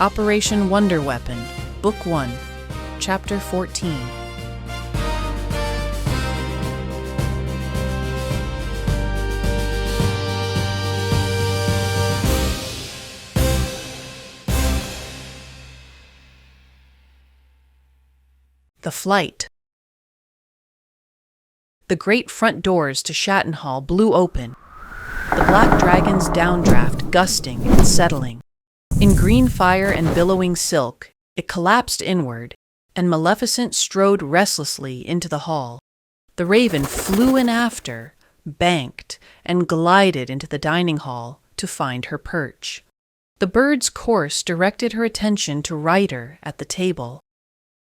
Operation Wonder Weapon, Book 1, Chapter 14. The Flight. The great front doors to Shatton Hall blew open, the black dragon's downdraft gusting and settling. In green fire and billowing silk, it collapsed inward, and Maleficent strode restlessly into the hall. The raven flew in after, banked, and glided into the dining hall to find her perch. The bird's course directed her attention to Ryder at the table.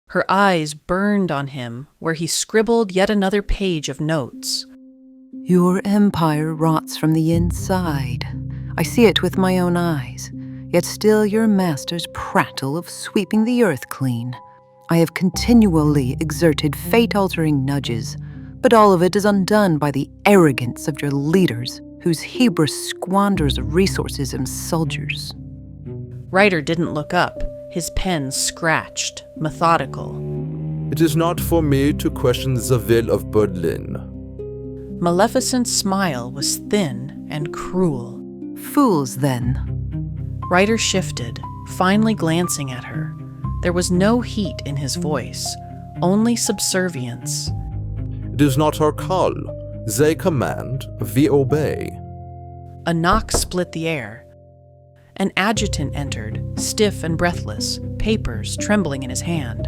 Her eyes burned on him where he scribbled yet another page of notes. Your empire rots from the inside. I see it with my own eyes. Yet still your masters prattle of sweeping the earth clean. I have continually exerted fate-altering nudges, but all of it is undone by the arrogance of your leaders, whose hubris squanders resources in soldiers. Ryder didn't look up, his pen scratched, methodical. It is not for me to question the will of Berlin. Maleficent's smile was thin and cruel. Fools, then. Ryder shifted, finally glancing at her. There was no heat in his voice, only subservience. It is not our call. They command, we obey. A knock split the air. An adjutant entered, stiff and breathless, papers trembling in his hand.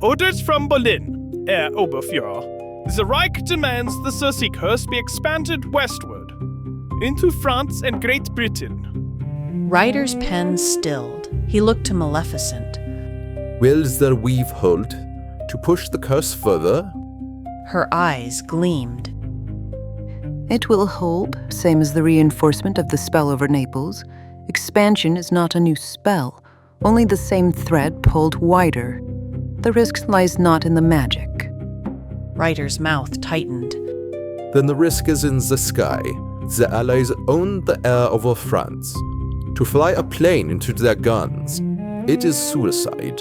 Orders from Berlin, Herr Oberfuhrer. The Reich demands the Sursikhurst be expanded westward, into France and Great Britain. Ryder's pen stilled. He looked to Maleficent. Will the weave hold to push the curse further? Her eyes gleamed. It will hold, same as the reinforcement of the spell over Naples. Expansion is not a new spell, only the same thread pulled wider. The risk lies not in the magic. Ryder's mouth tightened. Then the risk is in the sky. The Allies own the air over France. To fly a plane into their guns, it is suicide.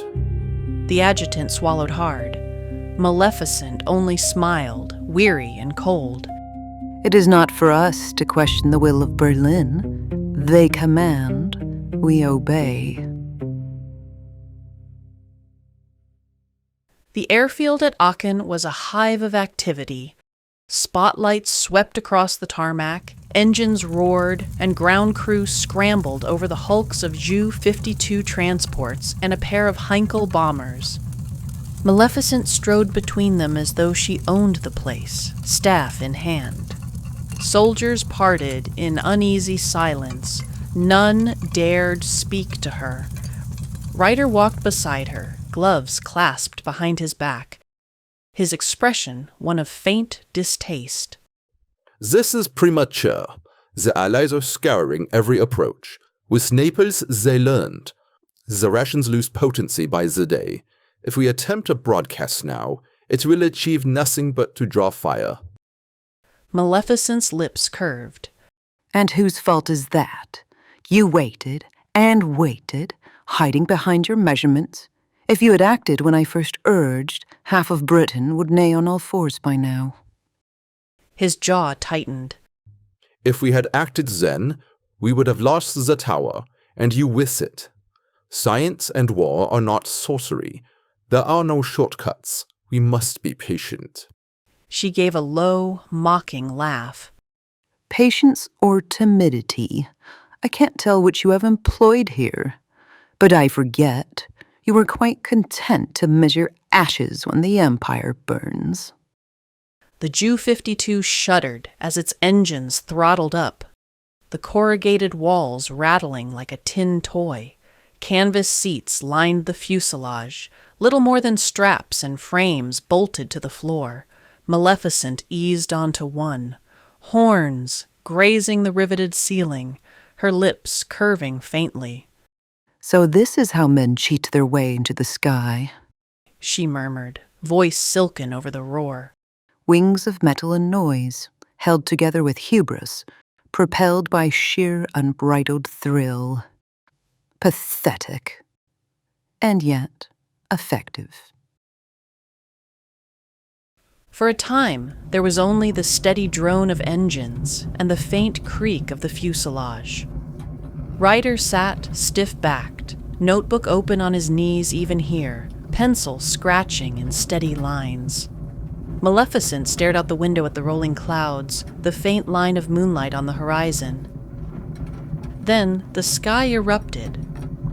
The adjutant swallowed hard. Maleficent only smiled, weary and cold. It is not for us to question the will of Berlin. They command, we obey. The airfield at Aachen was a hive of activity. Spotlights swept across the tarmac, engines roared, and ground crews scrambled over the hulks of Ju-52 transports and a pair of Heinkel bombers. Maleficent strode between them as though she owned the place, staff in hand. Soldiers parted in uneasy silence. None dared speak to her. Ryder walked beside her, gloves clasped behind his back. His expression one of faint distaste. This is premature. The Allies are scouring every approach. With Naples, they learned. The Russians lose potency by the day. If we attempt a broadcast now, it will achieve nothing but to draw fire. Maleficent's lips curved. And whose fault is that? You waited and waited, hiding behind your measurements. If you had acted when I first urged, half of Britain would neigh on all fours by now. His jaw tightened. If we had acted then, we would have lost the tower, and you with it. Science and war are not sorcery. There are no shortcuts. We must be patient. She gave a low, mocking laugh. Patience or timidity? I can't tell which you have employed here. But I forget. You were quite content to measure ashes when the empire burns. The Ju-52 shuddered as its engines throttled up, the corrugated walls rattling like a tin toy. Canvas seats lined the fuselage, little more than straps and frames bolted to the floor. Maleficent eased onto one, horns grazing the riveted ceiling, her lips curving faintly. So this is how men cheat their way into the sky, she murmured, voice silken over the roar. Wings of metal and noise, held together with hubris, propelled by sheer unbridled thrill. Pathetic. And yet, effective. For a time, there was only the steady drone of engines and the faint creak of the fuselage. Ryder sat stiff-backed, notebook open on his knees even here, pencil scratching in steady lines. Maleficent stared out the window at the rolling clouds, the faint line of moonlight on the horizon. Then the sky erupted.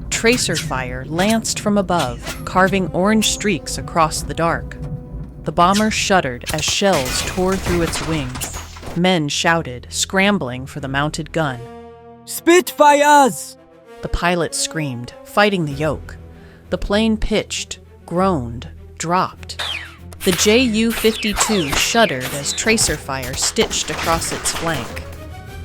Tracer fire lanced from above, carving orange streaks across the dark. The bomber shuddered as shells tore through its wings. Men shouted, scrambling for the mounted gun. Spitfires! The pilot screamed, fighting the yoke. The plane pitched, groaned, dropped. The Ju-52 shuddered as tracer fire stitched across its flank.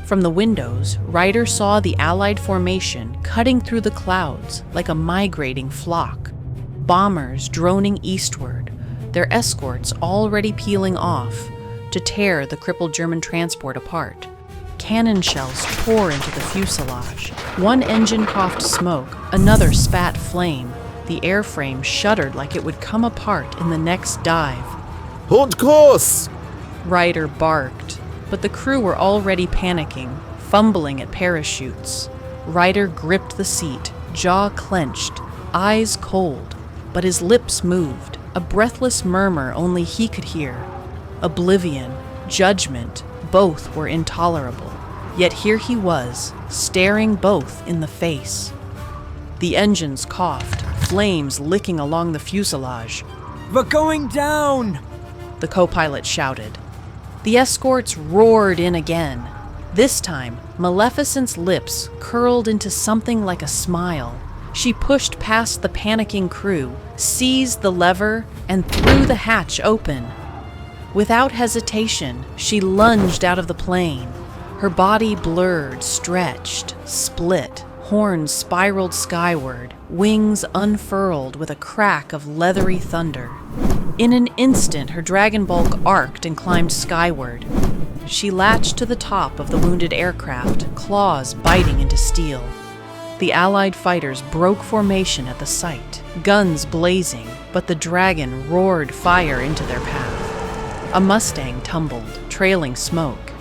From the windows, Ryder saw the Allied formation cutting through the clouds like a migrating flock. Bombers droning eastward, their escorts already peeling off to tear the crippled German transport apart. Cannon shells tore into the fuselage. One engine coughed smoke, another spat flame. The airframe shuddered like it would come apart in the next dive. Hold course! Ryder barked, but the crew were already panicking, fumbling at parachutes. Ryder gripped the seat, jaw clenched, eyes cold, but his lips moved, a breathless murmur only he could hear. Oblivion, judgment, both were intolerable. Yet here he was, staring both in the face. The engines coughed, flames licking along the fuselage. We're going down! The co-pilot shouted. The escorts roared in again. This time, Maleficent's lips curled into something like a smile. She pushed past the panicking crew, seized the lever, and threw the hatch open. Without hesitation, she lunged out of the plane. Her body blurred, stretched, split. Horns spiraled skyward, wings unfurled with a crack of leathery thunder. In an instant, her dragon bulk arced and climbed skyward. She latched to the top of the wounded aircraft, claws biting into steel. The Allied fighters broke formation at the sight, guns blazing, but the dragon roared fire into their path. A Mustang tumbled, trailing smoke.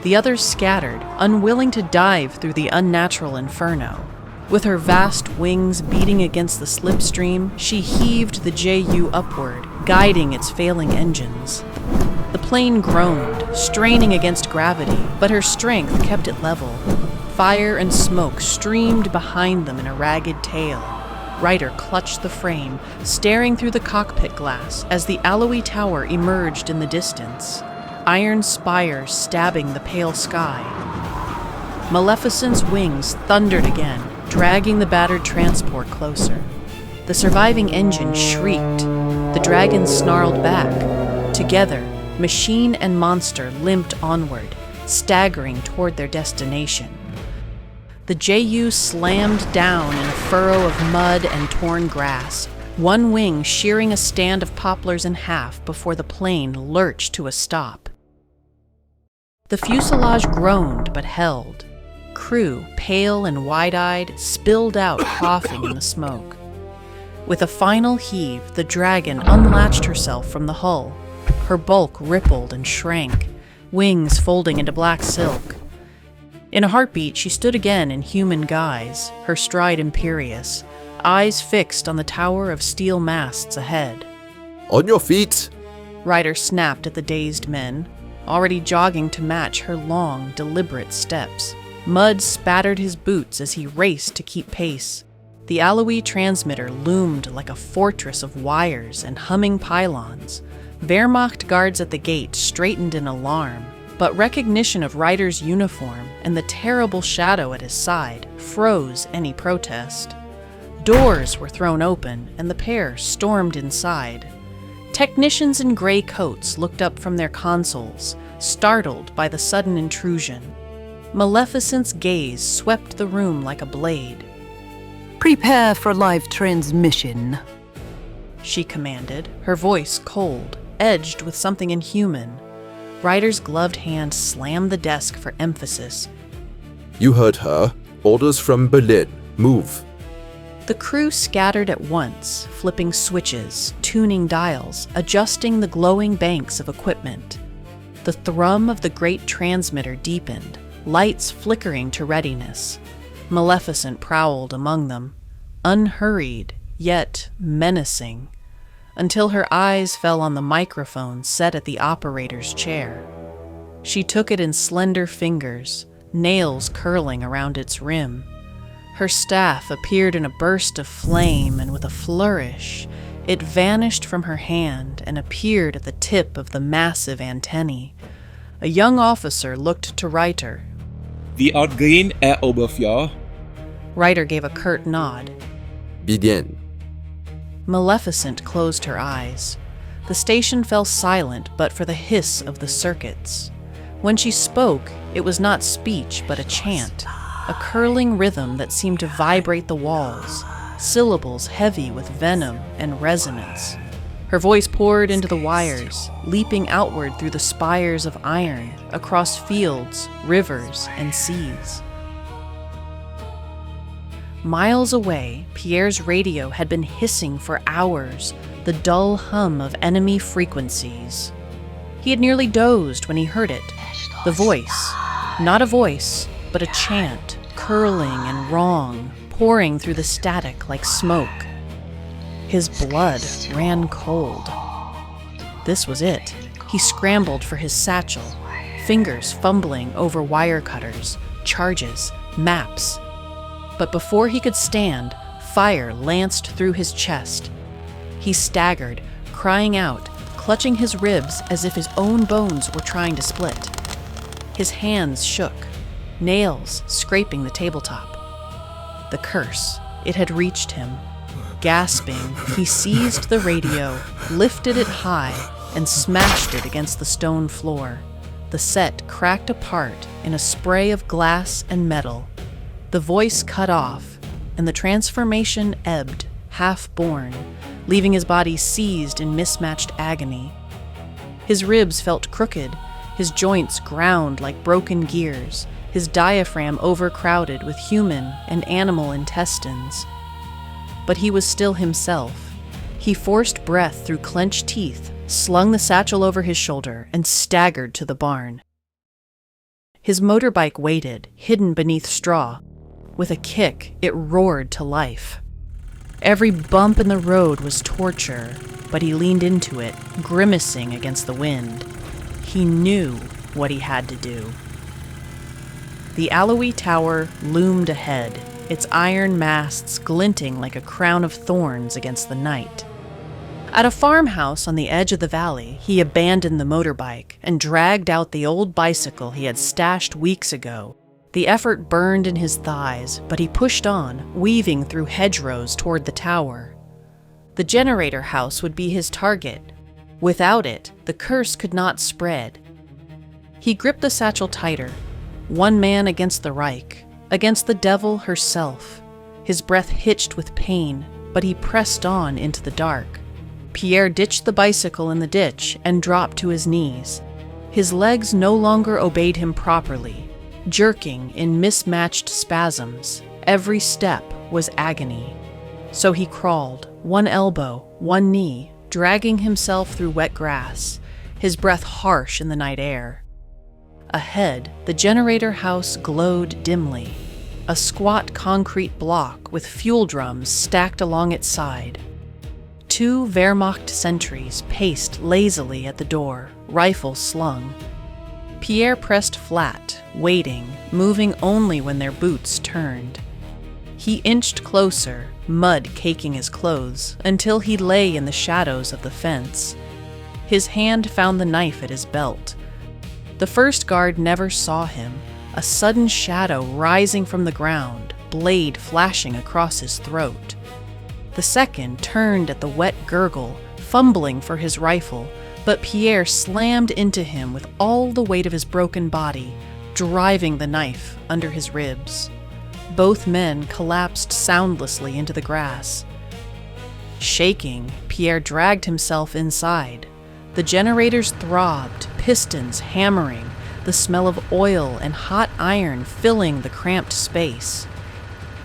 The others scattered, unwilling to dive through the unnatural inferno. With her vast wings beating against the slipstream, she heaved the Ju upward, guiding its failing engines. The plane groaned, straining against gravity, but her strength kept it level. Fire and smoke streamed behind them in a ragged tail. Ryder clutched the frame, staring through the cockpit glass as the alloy tower emerged in the distance. Iron spires stabbing the pale sky. Maleficent's wings thundered again, dragging the battered transport closer. The surviving engine shrieked. The dragon snarled back. Together, machine and monster limped onward, staggering toward their destination. The Ju slammed down in a furrow of mud and torn grass, one wing shearing a stand of poplars in half before the plane lurched to a stop. The fuselage groaned but held. Crew, pale and wide-eyed, spilled out coughing in the smoke. With a final heave, the dragon unlatched herself from the hull. Her bulk rippled and shrank, wings folding into black silk. In a heartbeat, she stood again in human guise, her stride imperious, eyes fixed on the tower of steel masts ahead. On your feet! Ryder snapped at the dazed men, already jogging to match her long, deliberate steps. Mud spattered his boots as he raced to keep pace. The alloy transmitter loomed like a fortress of wires and humming pylons. Wehrmacht guards at the gate straightened in alarm, but recognition of Ryder's uniform and the terrible shadow at his side froze any protest. Doors were thrown open, and the pair stormed inside. Technicians in gray coats looked up from their consoles, startled by the sudden intrusion. Maleficent's gaze swept the room like a blade. Prepare for live transmission, she commanded, her voice cold, edged with something inhuman. Ryder's gloved hand slammed the desk for emphasis. You heard her. Orders from Berlin. Move. The crew scattered at once, flipping switches, tuning dials, adjusting the glowing banks of equipment. The thrum of the great transmitter deepened, lights flickering to readiness. Maleficent prowled among them, unhurried, yet menacing, until her eyes fell on the microphone set at the operator's chair. She took it in slender fingers, nails curling around its rim. Her staff appeared in a burst of flame, and with a flourish, it vanished from her hand and appeared at the tip of the massive antennae. A young officer looked to Reiter. Vi outgreen Oberfjord. Reiter gave a curt nod. Begin. Maleficent closed her eyes. The station fell silent but for the hiss of the circuits. When she spoke, it was not speech but a chant, a curling rhythm that seemed to vibrate the walls, syllables heavy with venom and resonance. Her voice poured into the wires, leaping outward through the spires of iron, across fields, rivers, and seas. Miles away, Pierre's radio had been hissing for hours, the dull hum of enemy frequencies. He had nearly dozed when he heard it. The voice, not a voice, but a chant, curling and wrong, pouring through the static like smoke. His blood ran cold. This was it. He scrambled for his satchel, fingers fumbling over wire cutters, charges, maps. But before he could stand, fire lanced through his chest. He staggered, crying out, clutching his ribs as if his own bones were trying to split. His hands shook, nails scraping the tabletop. The curse, it had reached him. Gasping, he seized the radio, lifted it high, and smashed it against the stone floor. The set cracked apart in a spray of glass and metal. The voice cut off, and the transformation ebbed, half-born, leaving his body seized in mismatched agony. His ribs felt crooked, his joints ground like broken gears, his diaphragm overcrowded with human and animal intestines. But he was still himself. He forced breath through clenched teeth, slung the satchel over his shoulder, and staggered to the barn. His motorbike waited, hidden beneath straw. With a kick, it roared to life. Every bump in the road was torture, but he leaned into it, grimacing against the wind. He knew what he had to do. The alloy tower loomed ahead, its iron masts glinting like a crown of thorns against the night. At a farmhouse on the edge of the valley, he abandoned the motorbike and dragged out the old bicycle he had stashed weeks ago. The effort burned in his thighs, but he pushed on, weaving through hedgerows toward the tower. The generator house would be his target. Without it, the curse could not spread. He gripped the satchel tighter, one man against the Reich, against the devil herself. His breath hitched with pain, but he pressed on into the dark. Pierre ditched the bicycle in the ditch and dropped to his knees. His legs no longer obeyed him properly, jerking in mismatched spasms. Every step was agony. So he crawled, one elbow, one knee, dragging himself through wet grass, his breath harsh in the night air. Ahead, the generator house glowed dimly, a squat concrete block with fuel drums stacked along its side. 2 Wehrmacht sentries paced lazily at the door, rifles slung. Pierre pressed flat, waiting, moving only when their boots turned. He inched closer, mud caking his clothes, until he lay in the shadows of the fence. His hand found the knife at his belt. The first guard never saw him, a sudden shadow rising from the ground, blade flashing across his throat. The second turned at the wet gurgle, fumbling for his rifle, but Pierre slammed into him with all the weight of his broken body, driving the knife under his ribs. Both men collapsed soundlessly into the grass. Shaking, Pierre dragged himself inside. The generators throbbed, pistons hammering, the smell of oil and hot iron filling the cramped space.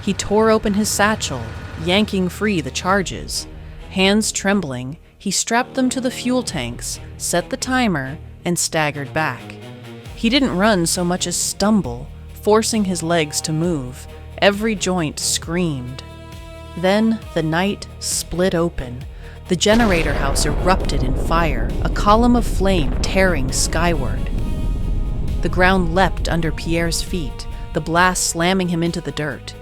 He tore open his satchel, yanking free the charges. Hands trembling, he strapped them to the fuel tanks, set the timer, and staggered back. He didn't run so much as stumble, forcing his legs to move. Every joint screamed. Then the night split open. The generator house erupted in fire, a column of flame tearing skyward. The ground leapt under Pierre's feet, the blast slamming him into the dirt.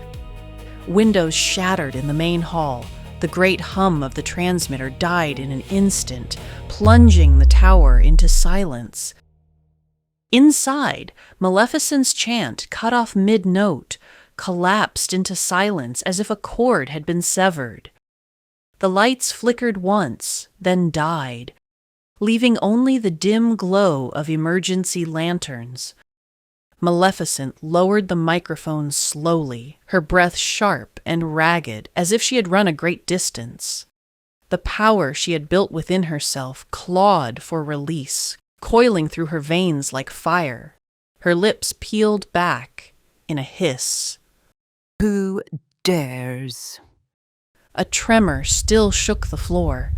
Windows shattered in the main hall. The great hum of the transmitter died in an instant, plunging the tower into silence. Inside, Maleficent's chant, cut off mid-note, collapsed into silence as if a cord had been severed. The lights flickered once, then died, leaving only the dim glow of emergency lanterns. Maleficent lowered the microphone slowly, her breath sharp and ragged, as if she had run a great distance. The power she had built within herself clawed for release, coiling through her veins like fire. Her lips peeled back in a hiss. Who dares? A tremor still shook the floor.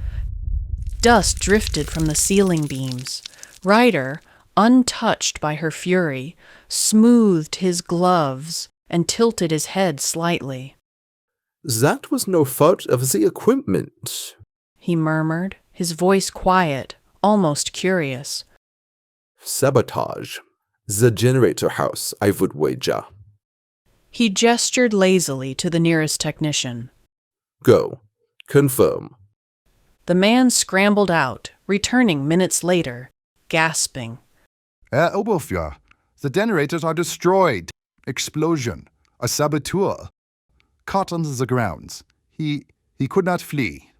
Dust drifted from the ceiling beams. Ryder, untouched by her fury, smoothed his gloves and tilted his head slightly. That was no fault of the equipment, he murmured, his voice quiet, almost curious. Sabotage. The generator house, I would wager. He gestured lazily to the nearest technician. Go. Confirm. The man scrambled out, returning minutes later, gasping. OWW, the generators are destroyed. Explosion. A saboteur. Caught under the grounds. He could not flee.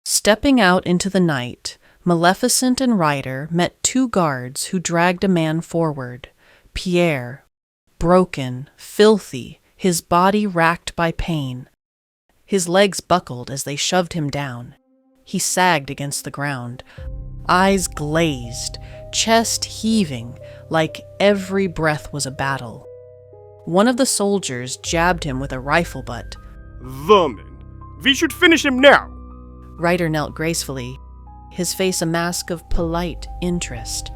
Stepping out into the night, Maleficent and Ryder met two guards who dragged a man forward. Pierre, broken, filthy, his body racked by pain. His legs buckled as they shoved him down. He sagged against the ground, eyes glazed, chest heaving, like every breath was a battle. One of the soldiers jabbed him with a rifle butt. Vermin. We should finish him now. Ryder knelt gracefully, his face a mask of polite interest.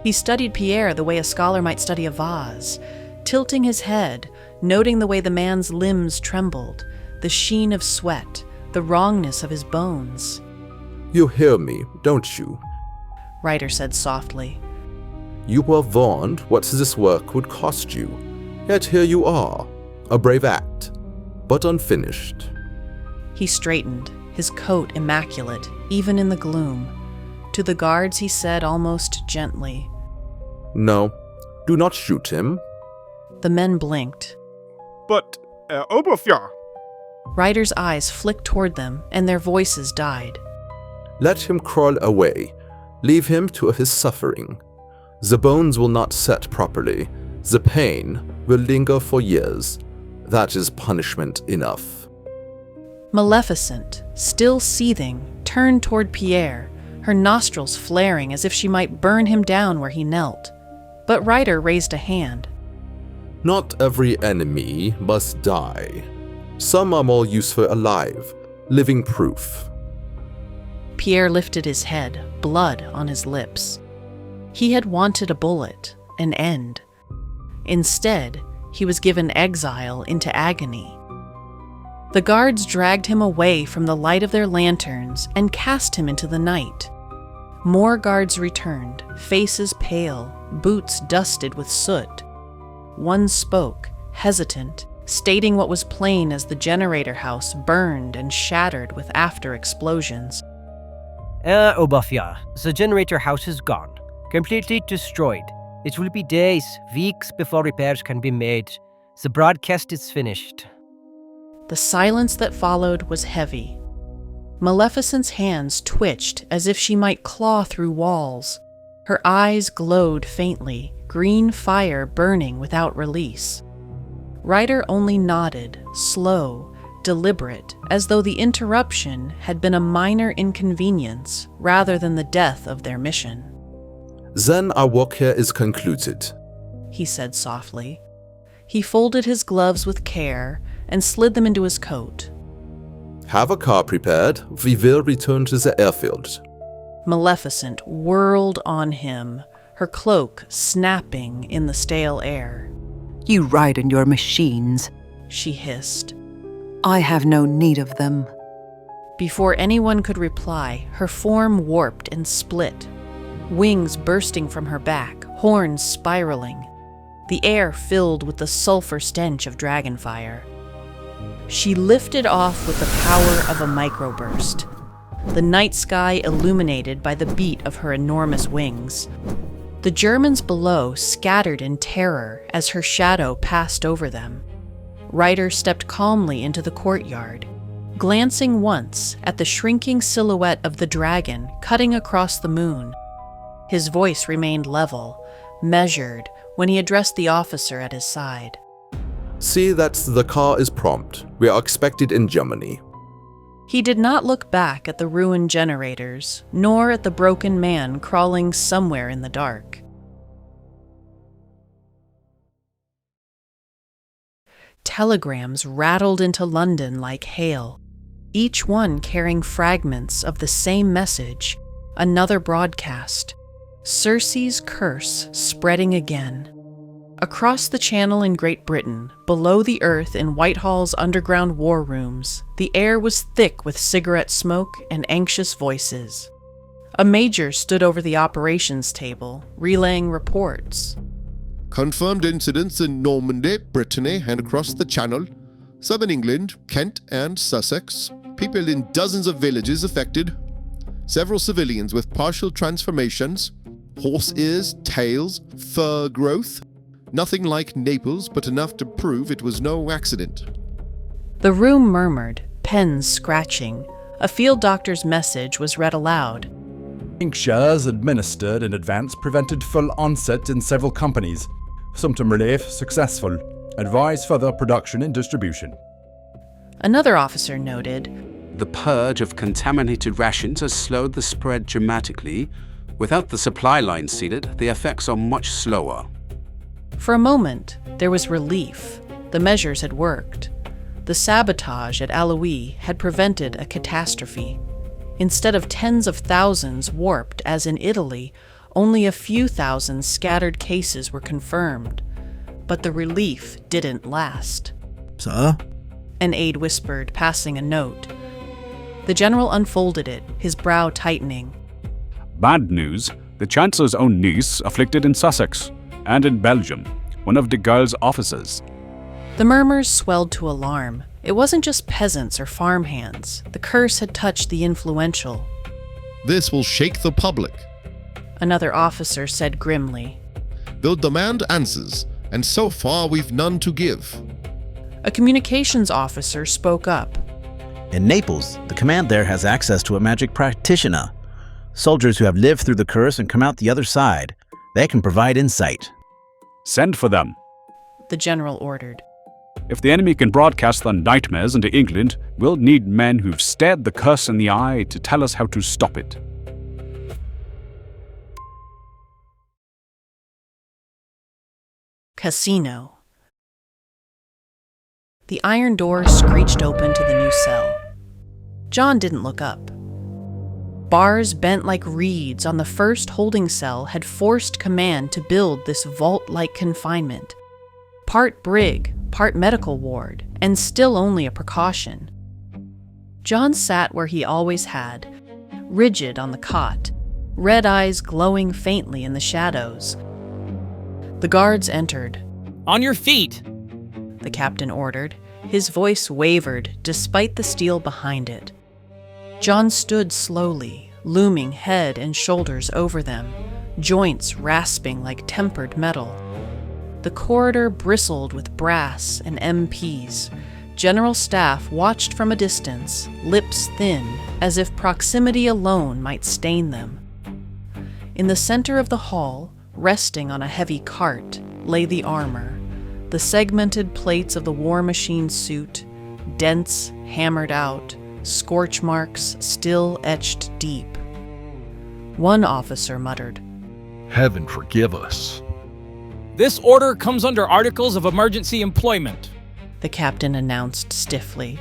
He studied Pierre the way a scholar might study a vase, tilting his head, noting the way the man's limbs trembled, the sheen of sweat, the wrongness of his bones. You hear me, don't you? Ryder said softly. You were warned what this work would cost you. Yet here you are, a brave act, but unfinished. He straightened, his coat immaculate, even in the gloom. To the guards he said almost gently, No, do not shoot him. The men blinked. But, OWW. Ryder's eyes flicked toward them, and their voices died. Let him crawl away. Leave him to his suffering. The bones will not set properly. The pain will linger for years. That is punishment enough. Maleficent, still seething, turned toward Pierre, her nostrils flaring as if she might burn him down where he knelt. But Ryder raised a hand. Not every enemy must die. Some are more useful alive, living proof. Pierre lifted his head, blood on his lips. He had wanted a bullet, an end. Instead, he was given exile into agony. The guards dragged him away from the light of their lanterns and cast him into the night. More guards returned, faces pale, boots dusted with soot. One spoke, hesitant, stating what was plain as the generator house burned and shattered with after explosions. OWW, the generator house is gone, completely destroyed. It will be days, weeks before repairs can be made. The broadcast is finished. The silence that followed was heavy. Maleficent's hands twitched as if she might claw through walls. Her eyes glowed faintly, green fire burning without release. Ryder only nodded, slow, deliberate, as though the interruption had been a minor inconvenience rather than the death of their mission. Then our work here is concluded, he said softly. He folded his gloves with care and slid them into his coat, Have a car prepared. We will return to the airfield. Maleficent whirled on him, her cloak snapping in the stale air. You ride in your machines. She hissed. I have no need of them. Before anyone could reply, her form warped and split. Wings bursting from her back, horns spiraling. The air filled with the sulfur stench of dragonfire. She lifted off with the power of a microburst, the night sky illuminated by the beat of her enormous wings. The Germans below scattered in terror as her shadow passed over them. Ryder stepped calmly into the courtyard, glancing once at the shrinking silhouette of the dragon cutting across the moon. His voice remained level, measured, when he addressed the officer at his side. See that the car is prompt. We are expected in Germany. He did not look back at the ruined generators, nor at the broken man crawling somewhere in the dark. Telegrams rattled into London like hail, each one carrying fragments of the same message, another broadcast. Circe's curse spreading again. Across the Channel in Great Britain, below the earth in Whitehall's underground war rooms, the air was thick with cigarette smoke and anxious voices. A major stood over the operations table, relaying reports. Confirmed incidents in Normandy, Brittany, and across the Channel, southern England, Kent, and Sussex. People in dozens of villages affected. Several civilians with partial transformations. Horse ears, tails, fur growth. Nothing like Naples, but enough to prove it was no accident. The room murmured, pens scratching. A field doctor's message was read aloud. Tinctures administered in advance prevented full onset in several companies. Symptom relief successful. Advise further production and distribution. Another officer noted, The purge of contaminated rations has slowed the spread dramatically. Without the supply line seeded, the effects are much slower. For a moment, there was relief. The measures had worked. The sabotage at Alois had prevented a catastrophe. Instead of tens of thousands warped, as in Italy, only a few thousand scattered cases were confirmed. But the relief didn't last. Sir? An aide whispered, passing a note. The general unfolded it, his brow tightening. Bad news. The Chancellor's own niece afflicted in Sussex, and in Belgium, one of de Gaulle's officers. The murmurs swelled to alarm. It wasn't just peasants or farmhands. The curse had touched the influential. This will shake the public. Another officer said grimly. They'll demand answers, and so far we've none to give. A communications officer spoke up. In Naples, the command there has access to a magic practitioner. Soldiers who have lived through the curse and come out the other side. They can provide insight. Send for them, The general ordered. If the enemy can broadcast their nightmares into England, we'll need men who've stared the curse in the eye to tell us how to stop it. Casino. The iron door screeched open to the new cell. John didn't look up. Bars bent like reeds on the first holding cell had forced command to build this vault-like confinement. Part brig, part medical ward, and still only a precaution. John sat where he always had, rigid on the cot, red eyes glowing faintly in the shadows. The guards entered. On your feet! The captain ordered. His voice wavered despite the steel behind it. John stood slowly, looming head and shoulders over them, joints rasping like tempered metal. The corridor bristled with brass and MPs. General staff watched from a distance, lips thin, as if proximity alone might stain them. In the center of the hall, resting on a heavy cart, lay the armor, the segmented plates of the war machine suit, dents hammered out, scorch marks still etched deep. One officer muttered, "Heaven forgive us." This order comes under Articles of Emergency Employment, the captain announced stiffly.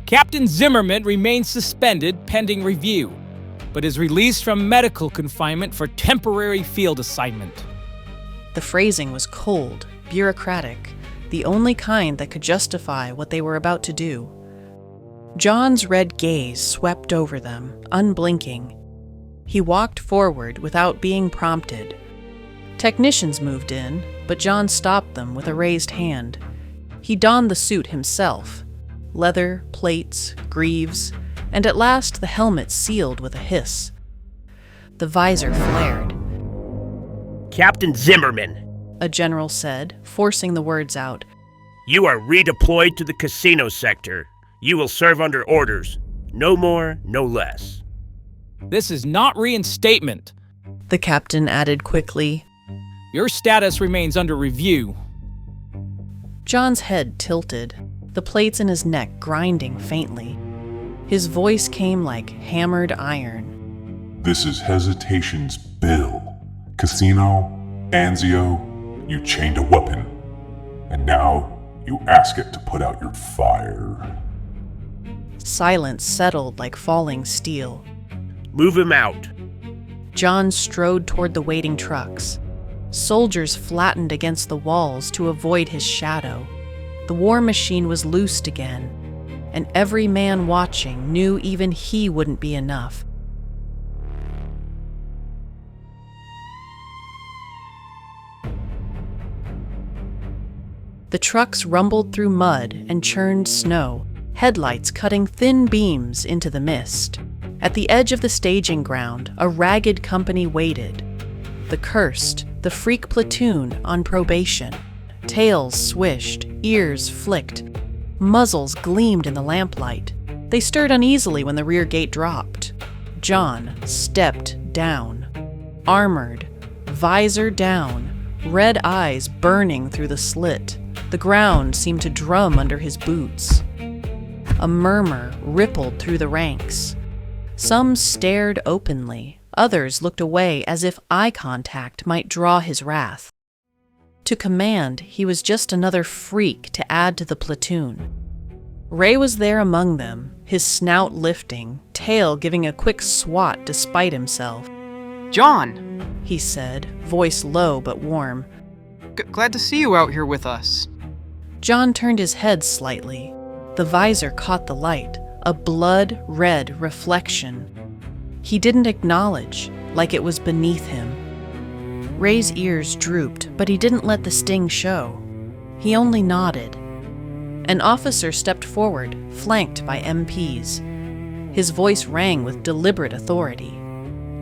Captain Zimmerman remains suspended pending review, but is released from medical confinement for temporary field assignment. The phrasing was cold, bureaucratic, the only kind that could justify what they were about to do. John's red gaze swept over them, unblinking. He walked forward without being prompted. Technicians moved in, but John stopped them with a raised hand. He donned the suit himself. Leather, plates, greaves, and at last the helmet sealed with a hiss. The visor flared. Captain Zimmerman, A general said, forcing the words out. You are redeployed to the casino sector. You will serve under orders. No more, no less. This is not reinstatement. The captain added quickly. Your status remains under review. John's head tilted, the plates in his neck grinding faintly. His voice came like hammered iron. This is Hesitation's bill. Casino, Anzio, you chained a weapon. And now you ask it to put out your fire. Silence settled like falling steel. Move him out. John strode toward the waiting trucks. Soldiers flattened against the walls to avoid his shadow. The war machine was loosed again, and every man watching knew even he wouldn't be enough. The trucks rumbled through mud and churned snow, headlights cutting thin beams into the mist. At the edge of the staging ground, a ragged company waited. The cursed, the freak platoon on probation. Tails swished, ears flicked. Muzzles gleamed in the lamplight. They stirred uneasily when the rear gate dropped. John stepped down. Armored, visor down, red eyes burning through the slit. The ground seemed to drum under his boots. A murmur rippled through the ranks. Some stared openly, others looked away as if eye contact might draw his wrath. To command, he was just another freak to add to the platoon. Ray was there among them, his snout lifting, tail giving a quick swat despite himself. John, he said, voice low but warm. Glad to see you out here with us. John turned his head slightly. The visor caught the light, a blood-red reflection. He didn't acknowledge, like it was beneath him. Ray's ears drooped, but he didn't let the sting show. He only nodded. An officer stepped forward, flanked by MPs. His voice rang with deliberate authority.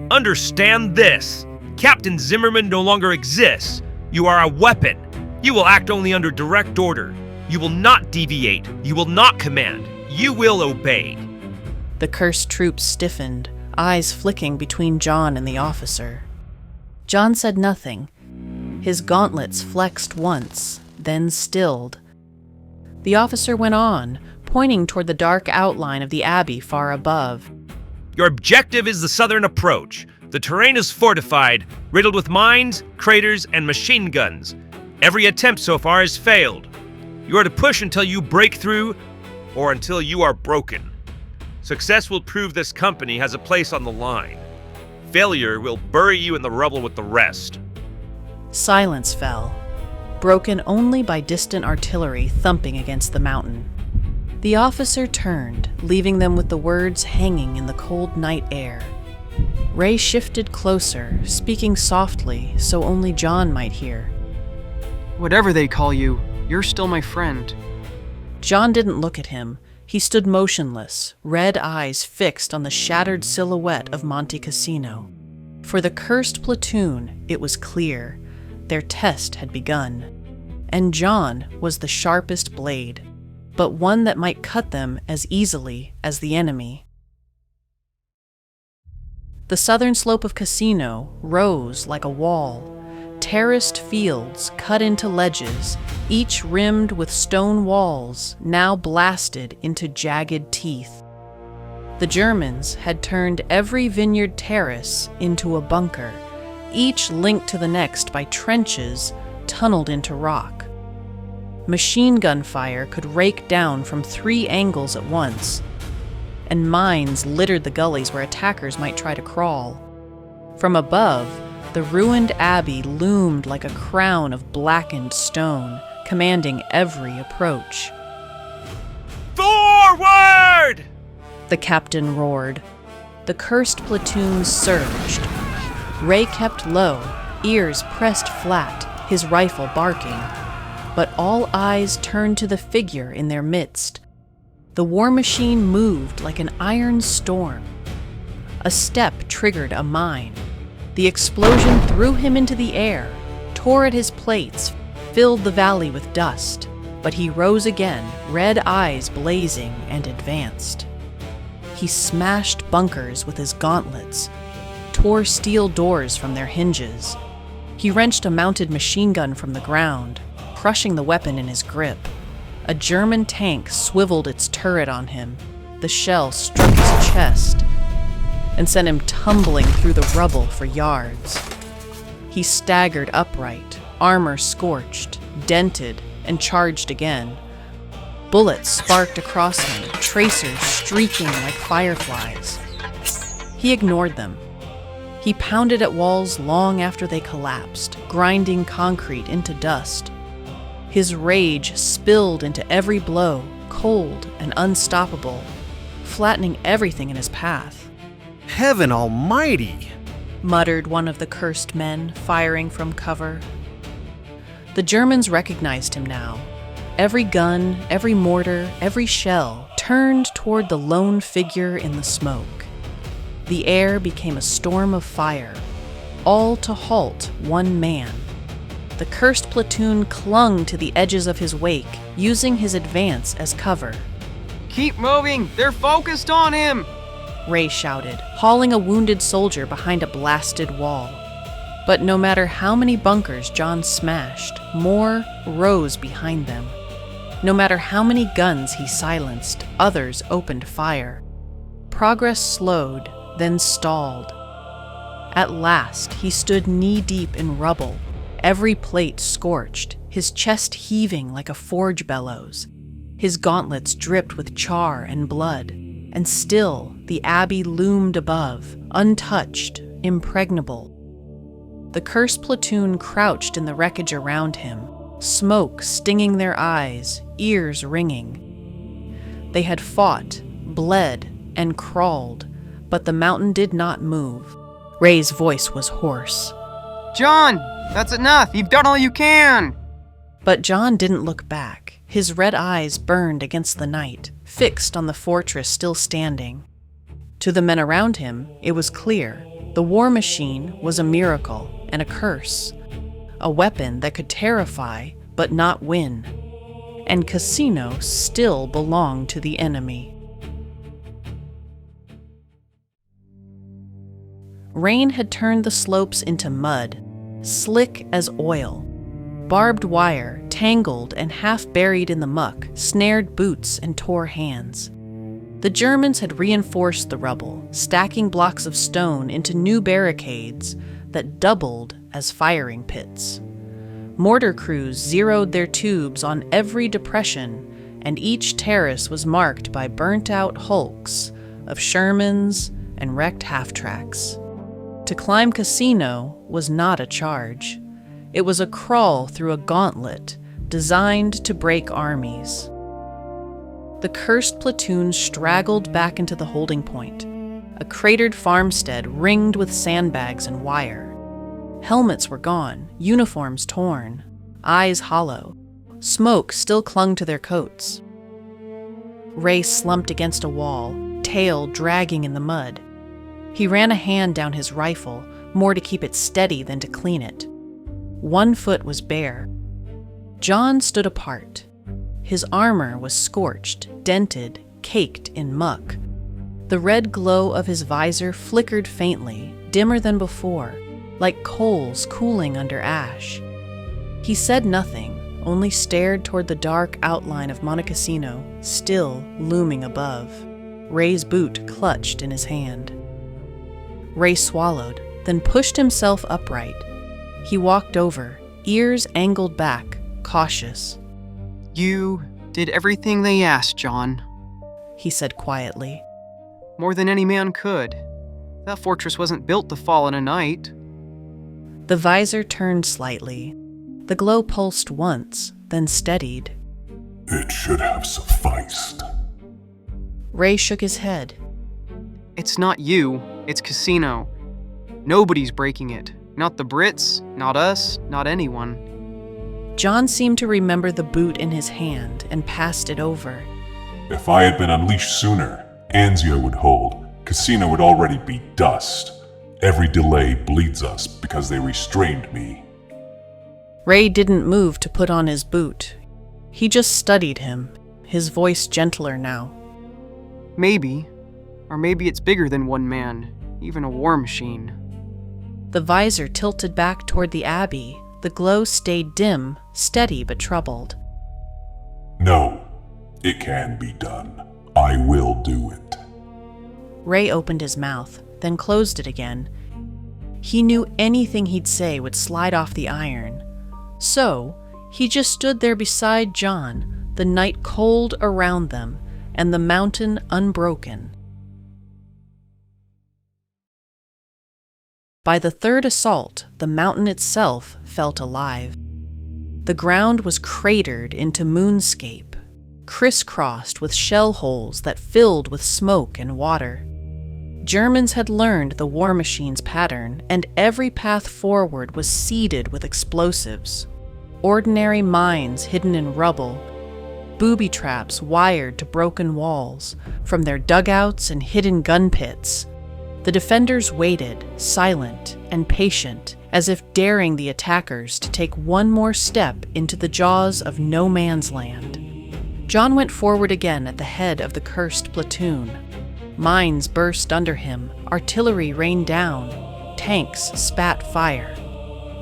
Understand this. Captain Zimmerman no longer exists. You are a weapon. You will act only under direct order. You will not deviate. You will not command. You will obey. The cursed troops stiffened, eyes flicking between John and the officer. John said nothing. His gauntlets flexed once, then stilled. The officer went on, pointing toward the dark outline of the abbey far above. Your objective is the southern approach. The terrain is fortified, riddled with mines, craters, and machine guns. Every attempt so far has failed. You are to push until you break through, or until you are broken. Success will prove this company has a place on the line. Failure will bury you in the rubble with the rest. Silence fell, broken only by distant artillery thumping against the mountain. The officer turned, leaving them with the words hanging in the cold night air. Ray shifted closer, speaking softly so only John might hear. Whatever they call you, you're still my friend. John didn't look at him. He stood motionless, red eyes fixed on the shattered silhouette of Monte Cassino. For the cursed platoon, it was clear. Their test had begun. And John was the sharpest blade, but one that might cut them as easily as the enemy. The southern slope of Cassino rose like a wall. Terraced fields cut into ledges, each rimmed with stone walls now blasted into jagged teeth. The Germans had turned every vineyard terrace into a bunker, each linked to the next by trenches tunneled into rock. Machine gun fire could rake down from 3 angles at once, and mines littered the gullies where attackers might try to crawl. From above, the ruined abbey loomed like a crown of blackened stone, commanding every approach. Forward! The captain roared. The cursed platoon surged. Ray kept low, ears pressed flat, his rifle barking. But all eyes turned to the figure in their midst. The war machine moved like an iron storm. A step triggered a mine. The explosion threw him into the air, tore at his plates, filled the valley with dust. But he rose again, red eyes blazing, and advanced. He smashed bunkers with his gauntlets, tore steel doors from their hinges. He wrenched a mounted machine gun from the ground, crushing the weapon in his grip. A German tank swiveled its turret on him. The shell struck his chest and sent him tumbling through the rubble for yards. He staggered upright, armor scorched, dented, and charged again. Bullets sparked across him, tracers streaking like fireflies. He ignored them. He pounded at walls long after they collapsed, grinding concrete into dust. His rage spilled into every blow, cold and unstoppable, flattening everything in his path. Heaven almighty! Muttered one of the cursed men, firing from cover. The Germans recognized him now. Every gun, every mortar, every shell turned toward the lone figure in the smoke. The air became a storm of fire, all to halt one man. The cursed platoon clung to the edges of his wake, using his advance as cover. Keep moving! They're focused on him! Ray shouted, hauling a wounded soldier behind a blasted wall. But no matter how many bunkers John smashed, more rose behind them. No matter how many guns he silenced, others opened fire. Progress slowed, then stalled. At last, he stood knee-deep in rubble, every plate scorched, his chest heaving like a forge bellows. His gauntlets dripped with char and blood, and still the abbey loomed above, untouched, impregnable. The cursed platoon crouched in the wreckage around him, smoke stinging their eyes, ears ringing. They had fought, bled, and crawled, but the mountain did not move. Ray's voice was hoarse. John, that's enough. You've done all you can. But John didn't look back. His red eyes burned against the night, fixed on the fortress still standing. To the men around him, it was clear. The war machine was a miracle and a curse, a weapon that could terrify but not win. And Casino still belonged to the enemy. Rain had turned the slopes into mud, slick as oil. Barbed wire, tangled and half buried in the muck, snared boots and tore hands. The Germans had reinforced the rubble, stacking blocks of stone into new barricades that doubled as firing pits. Mortar crews zeroed their tubes on every depression, and each terrace was marked by burnt-out hulks of Shermans and wrecked half-tracks. To climb Casino was not a charge. It was a crawl through a gauntlet designed to break armies. The cursed platoon straggled back into the holding point, a cratered farmstead ringed with sandbags and wire. Helmets were gone, uniforms torn, eyes hollow. Smoke still clung to their coats. Ray slumped against a wall, tail dragging in the mud. He ran a hand down his rifle, more to keep it steady than to clean it. One foot was bare. John stood apart. His armor was scorched, dented, caked in muck. The red glow of his visor flickered faintly, dimmer than before, like coals cooling under ash. He said nothing, only stared toward the dark outline of Monte Cassino, still looming above. Ray's boot clutched in his hand. Ray swallowed, then pushed himself upright. He walked over, ears angled back, cautious. You did everything they asked, John, he said quietly. More than any man could. That fortress wasn't built to fall in a night. The visor turned slightly. The glow pulsed once, then steadied. It should have sufficed. Ray shook his head. It's not you, it's Casino. Nobody's breaking it. Not the Brits, not us, not anyone. John seemed to remember the boot in his hand and passed it over. If I had been unleashed sooner, Anzio would hold. Casino would already be dust. Every delay bleeds us because they restrained me. Ray didn't move to put on his boot. He just studied him, his voice gentler now. Maybe. Or maybe it's bigger than one man, even a war machine. The visor tilted back toward the Abbey. The glow stayed dim, steady but troubled. No, it can be done. I will do it. Ray opened his mouth, then closed it again. He knew anything he'd say would slide off the iron. So, he just stood there beside John, the night cold around them, and the mountain unbroken. By the third assault, the mountain itself felt alive. The ground was cratered into moonscape, crisscrossed with shell holes that filled with smoke and water. Germans had learned the war machine's pattern, and every path forward was seeded with explosives. Ordinary mines hidden in rubble, booby traps wired to broken walls, from their dugouts and hidden gun pits. The defenders waited, silent and patient, as if daring the attackers to take one more step into the jaws of no man's land. John went forward again at the head of the cursed platoon. Mines burst under him, artillery rained down, tanks spat fire.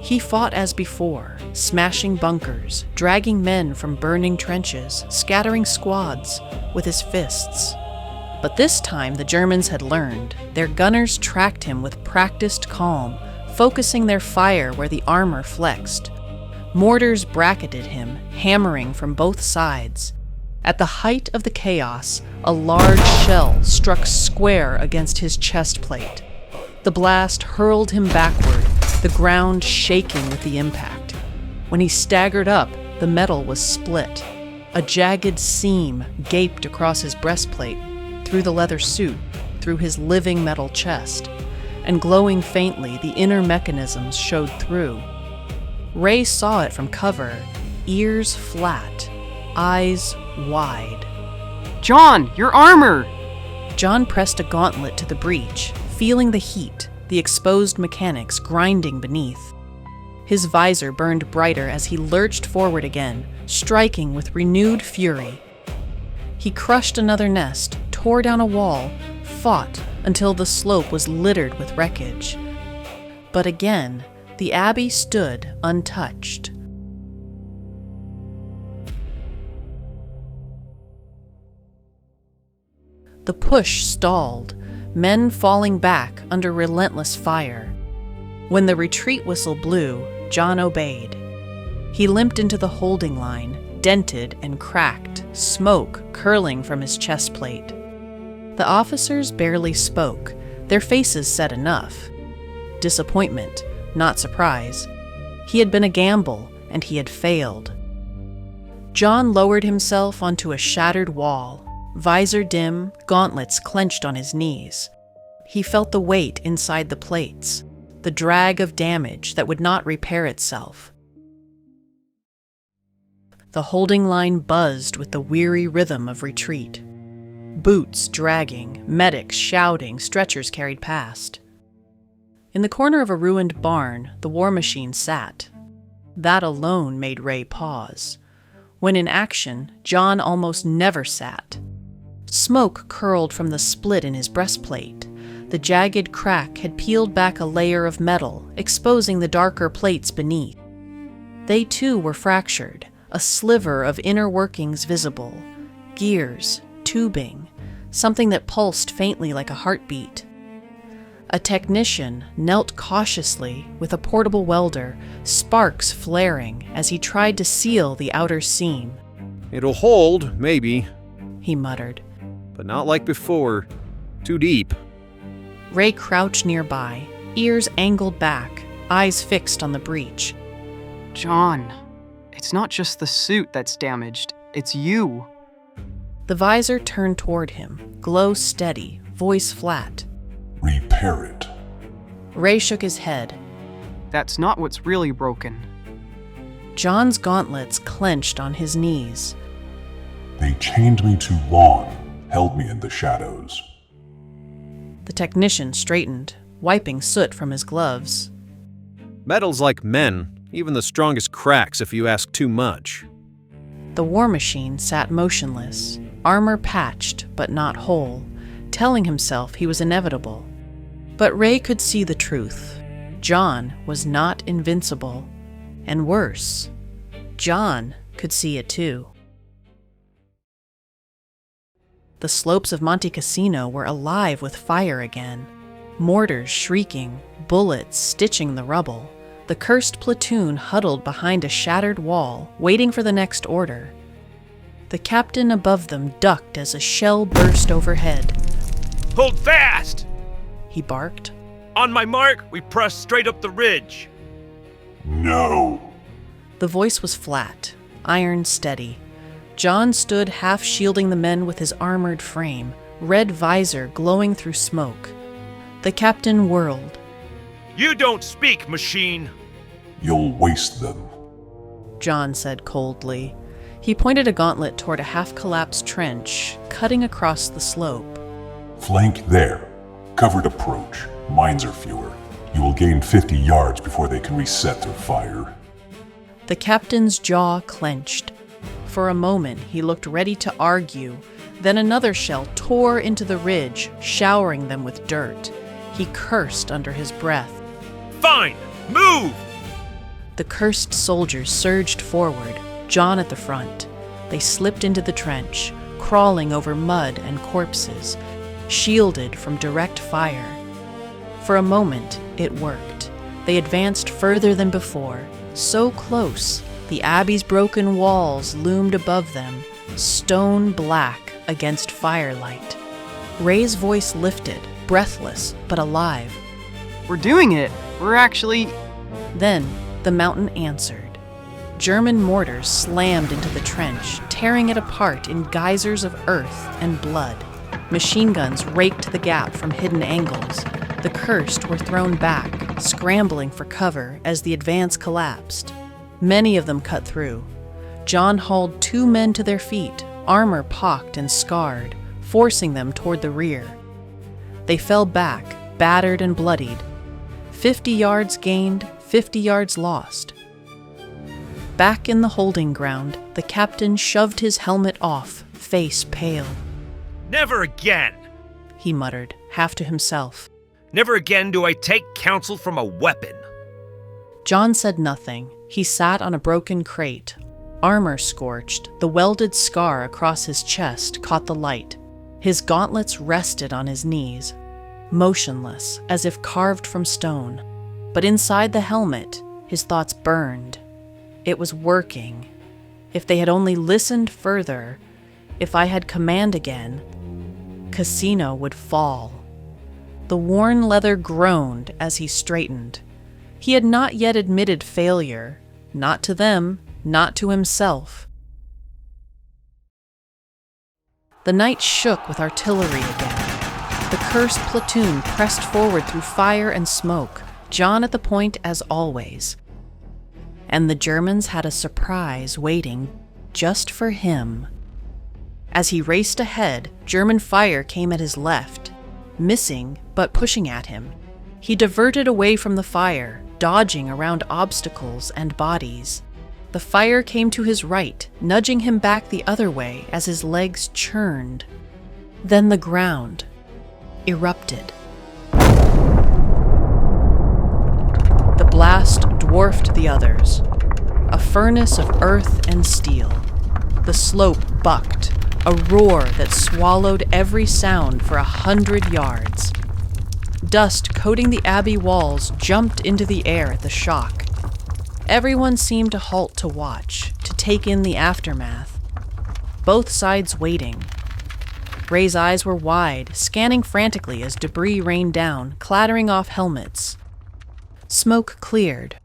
He fought as before, smashing bunkers, dragging men from burning trenches, scattering squads with his fists. But this time the Germans had learned. Their gunners tracked him with practiced calm, focusing their fire where the armor flexed. Mortars bracketed him, hammering from both sides. At the height of the chaos, a large shell struck square against his chest plate. The blast hurled him backward, the ground shaking with the impact. When he staggered up, the metal was split. A jagged seam gaped across his breastplate, through the leather suit, through his living metal chest, and glowing faintly, the inner mechanisms showed through. Ray saw it from cover, ears flat, eyes wide. John, your armor! John pressed a gauntlet to the breech, feeling the heat, the exposed mechanics grinding beneath. His visor burned brighter as he lurched forward again, striking with renewed fury. He crushed another nest, tore down a wall, fought until the slope was littered with wreckage. But again, the Abbey stood untouched. The push stalled, men falling back under relentless fire. When the retreat whistle blew, John obeyed. He limped into the holding line, dented and cracked, smoke curling from his chest plate. The officers barely spoke. Their faces said enough. Disappointment, not surprise. He had been a gamble, and he had failed. John lowered himself onto a shattered wall, visor dim, gauntlets clenched on his knees. He felt the weight inside the plates, the drag of damage that would not repair itself. The holding line buzzed with the weary rhythm of retreat. Boots dragging, medics shouting, stretchers carried past. In the corner of a ruined barn, the war machine sat. That alone made Ray pause. When in action, John almost never sat. Smoke curled from the split in his breastplate. The jagged crack had peeled back a layer of metal, exposing the darker plates beneath. They too were fractured, a sliver of inner workings visible. Gears, tubing, something that pulsed faintly like a heartbeat. A technician knelt cautiously with a portable welder, sparks flaring as he tried to seal the outer seam. It'll hold, maybe, he muttered. but not like before. Too deep. Ray crouched nearby, ears angled back, eyes fixed on the breach. John, it's not just the suit that's damaged, it's you. The visor turned toward him, glow steady, voice flat. Repair it. Ray shook his head. That's not what's really broken. John's gauntlets clenched on his knees. They chained me too long, held me in the shadows. The technician straightened, wiping soot from his gloves. Metal's like men, even the strongest cracks if you ask too much. The war machine sat motionless, armor patched but not whole, telling himself he was inevitable. But Ray could see the truth. John was not invincible. And worse, John could see it too. The slopes of Monte Cassino were alive with fire again. Mortars shrieking, bullets stitching the rubble. The cursed platoon huddled behind a shattered wall, waiting for the next order. The captain above them ducked as a shell burst overhead. Hold fast! He barked. On my mark, we press straight up the ridge. No. The voice was flat, iron steady. John stood half shielding the men with his armored frame, red visor glowing through smoke. The captain whirled. You don't speak, machine. You'll waste them. John said coldly. He pointed a gauntlet toward a half-collapsed trench, cutting across the slope. Flank there. Covered approach. Mines are fewer. You will gain 50 yards before they can reset their fire. The captain's jaw clenched. For a moment, he looked ready to argue. Then another shell tore into the ridge, showering them with dirt. He cursed under his breath. Fine! Move! The cursed soldiers surged forward, John at the front. They slipped into the trench, crawling over mud and corpses, shielded from direct fire. For a moment, it worked. They advanced further than before, so close, the abbey's broken walls loomed above them, stone black against firelight. Ray's voice lifted, breathless but alive. We're doing it! We're actually... Then, the mountain answered. German mortars slammed into the trench, tearing it apart in geysers of earth and blood. Machine guns raked the gap from hidden angles. The cursed were thrown back, scrambling for cover as the advance collapsed. Many of them cut through. John hauled 2 men to their feet, armor pocked and scarred, forcing them toward the rear. They fell back, battered and bloodied. 50 yards gained, 50 yards lost. Back in the holding ground, the captain shoved his helmet off, face pale. Never again! He muttered, half to himself. Never again do I take counsel from a weapon. John said nothing. He sat on a broken crate. Armor scorched, the welded scar across his chest caught the light. His gauntlets rested on his knees, motionless, as if carved from stone. But inside the helmet, his thoughts burned. It was working. If they had only listened further, if I had command again, Cassino would fall. The worn leather groaned as he straightened. He had not yet admitted failure, not to them, not to himself. The night shook with artillery again. The cursed platoon pressed forward through fire and smoke, John at the point as always. And the Germans had a surprise waiting just for him. As he raced ahead, German fire came at his left, missing but pushing at him. He diverted away from the fire, dodging around obstacles and bodies. The fire came to his right, nudging him back the other way as his legs churned. Then the ground erupted. The blast dwarfed the others, a furnace of earth and steel. The slope bucked, a roar that swallowed every sound for 100 yards. Dust coating the abbey walls jumped into the air at the shock. Everyone seemed to halt to watch, to take in the aftermath. both sides waiting. Ray's eyes were wide, scanning frantically as debris rained down, clattering off helmets. Smoke cleared.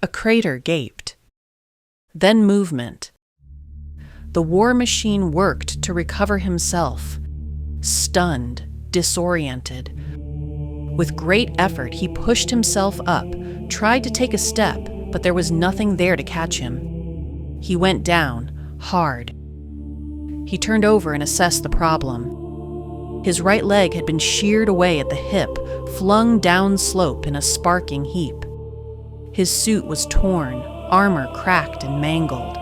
A crater gaped. Then movement. The war machine worked to recover himself. Stunned, disoriented. With great effort, he pushed himself up, tried to take a step, but there was nothing there to catch him. He went down, hard. He turned over and assessed the problem. His right leg had been sheared away at the hip, flung down slope in a sparking heap. His suit was torn, armor cracked and mangled,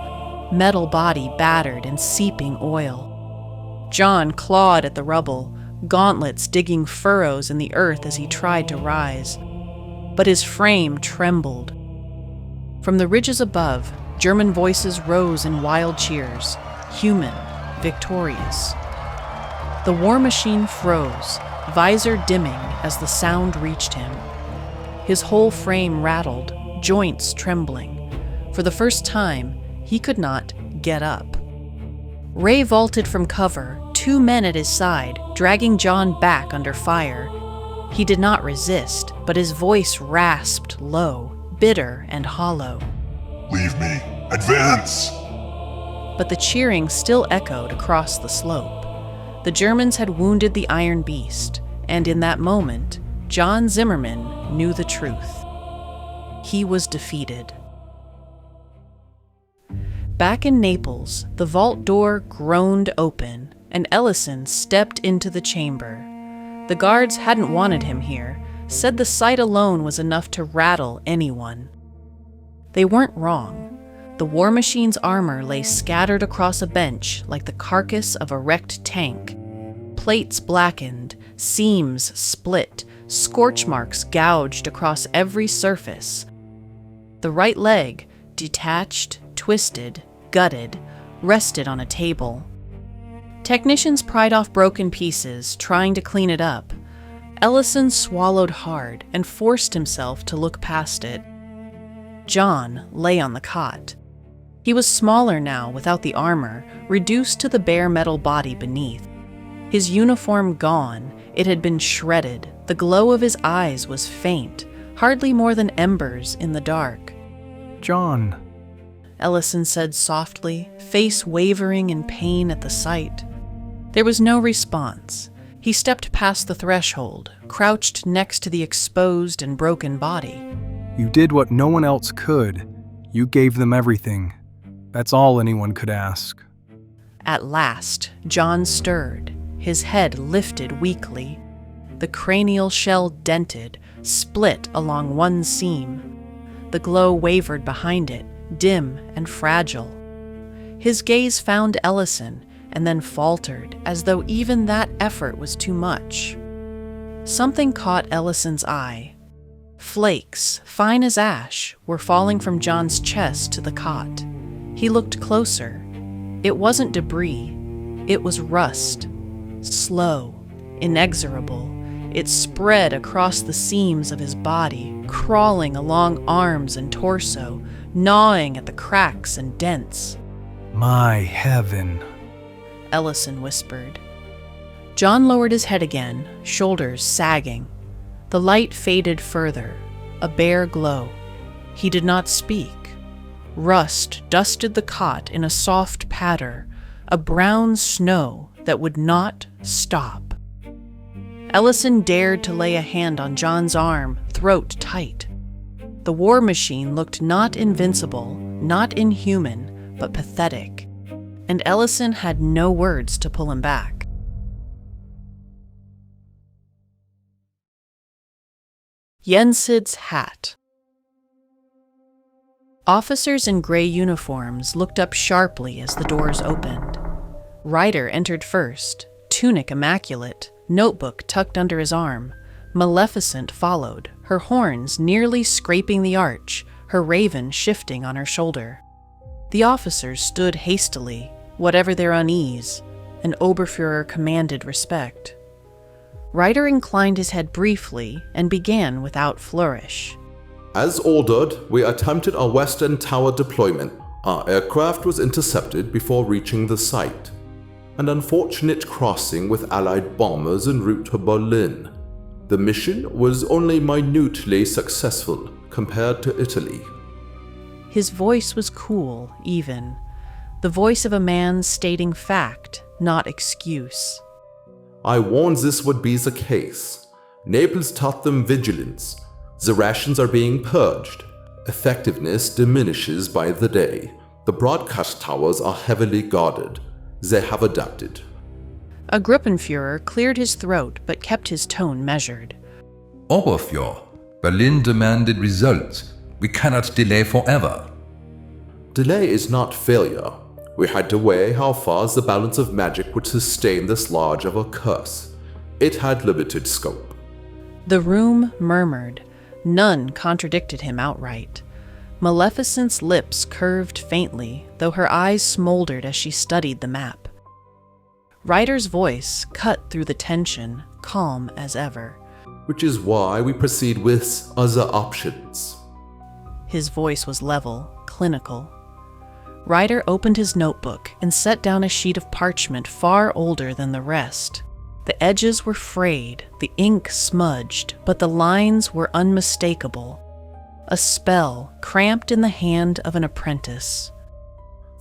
metal body battered and seeping oil. John clawed at the rubble, gauntlets digging furrows in the earth as he tried to rise. But his frame trembled. From the ridges above, German voices rose in wild cheers, human, victorious. The war machine froze, visor dimming as the sound reached him. His whole frame rattled, joints trembling. For the first time, he could not get up. Ray vaulted from cover, 2 men at his side, dragging John back under fire. He did not resist, but his voice rasped low, bitter and hollow. Leave me! Advance! But the cheering still echoed across the slope. The Germans had wounded the Iron Beast, and in that moment, John Zimmerman knew the truth. He was defeated. Back in Naples, the vault door groaned open, and Ellison stepped into the chamber. The guards hadn't wanted him here, said the sight alone was enough to rattle anyone. They weren't wrong. The war machine's armor lay scattered across a bench like the carcass of a wrecked tank. Plates blackened, seams split, scorch marks gouged across every surface. The right leg, detached, twisted, gutted, rested on a table. Technicians pried off broken pieces, trying to clean it up. Ellison swallowed hard and forced himself to look past it. John lay on the cot. He was smaller now without the armor, reduced to the bare metal body beneath. His uniform gone, it had been shredded. The glow of his eyes was faint, hardly more than embers in the dark. John, Ellison said softly, face wavering in pain at the sight. There was no response. He stepped past the threshold, crouched next to the exposed and broken body. You did what no one else could. You gave them everything. That's all anyone could ask. At last, John stirred, his head lifted weakly. The cranial shell dented, split along one seam. The glow wavered behind it, dim and fragile. His gaze found Ellison and then faltered, as though even that effort was too much. Something caught Ellison's eye. Flakes, fine as ash, were falling from John's chest to the cot. He looked closer. It wasn't debris. It was rust. Slow, inexorable. It spread across the seams of his body, crawling along arms and torso, gnawing at the cracks and dents. My heaven, Ellison whispered. John lowered his head again, shoulders sagging. The light faded further, a bare glow. He did not speak. Rust dusted the cot in a soft patter, a brown snow that would not stop. Ellison dared to lay a hand on John's arm, throat tight. The war machine looked not invincible, not inhuman, but pathetic, and Ellison had no words to pull him back. Yensid's hat. Officers in gray uniforms looked up sharply as the doors opened. Ryder entered first, tunic immaculate, notebook tucked under his arm. Maleficent followed, her horns nearly scraping the arch, her raven shifting on her shoulder. The officers stood hastily, whatever their unease, and Oberfuhrer commanded respect. Ryder inclined his head briefly and began without flourish. As ordered, we attempted a Western Tower deployment. Our aircraft was intercepted before reaching the site. An unfortunate crossing with Allied bombers en route to Berlin. The mission was only minutely successful compared to Italy. His voice was cool, even. The voice of a man stating fact, not excuse. I warned this would be the case. Naples taught them vigilance. The rations are being purged. Effectiveness diminishes by the day. The broadcast towers are heavily guarded. They have adapted. A Gruppenführer cleared his throat but kept his tone measured. Oberführer, Berlin demanded results. We cannot delay forever. Delay is not failure. We had to weigh how far the balance of magic would sustain this large of a curse. It had limited scope. The room murmured. None contradicted him outright. Maleficent's lips curved faintly, though her eyes smoldered as she studied the map. Ryder's voice cut through the tension, calm as ever. Which is why we proceed with other options. His voice was level, clinical. Ryder opened his notebook and set down a sheet of parchment far older than the rest. The edges were frayed, the ink smudged, but the lines were unmistakable. A spell cramped in the hand of an apprentice.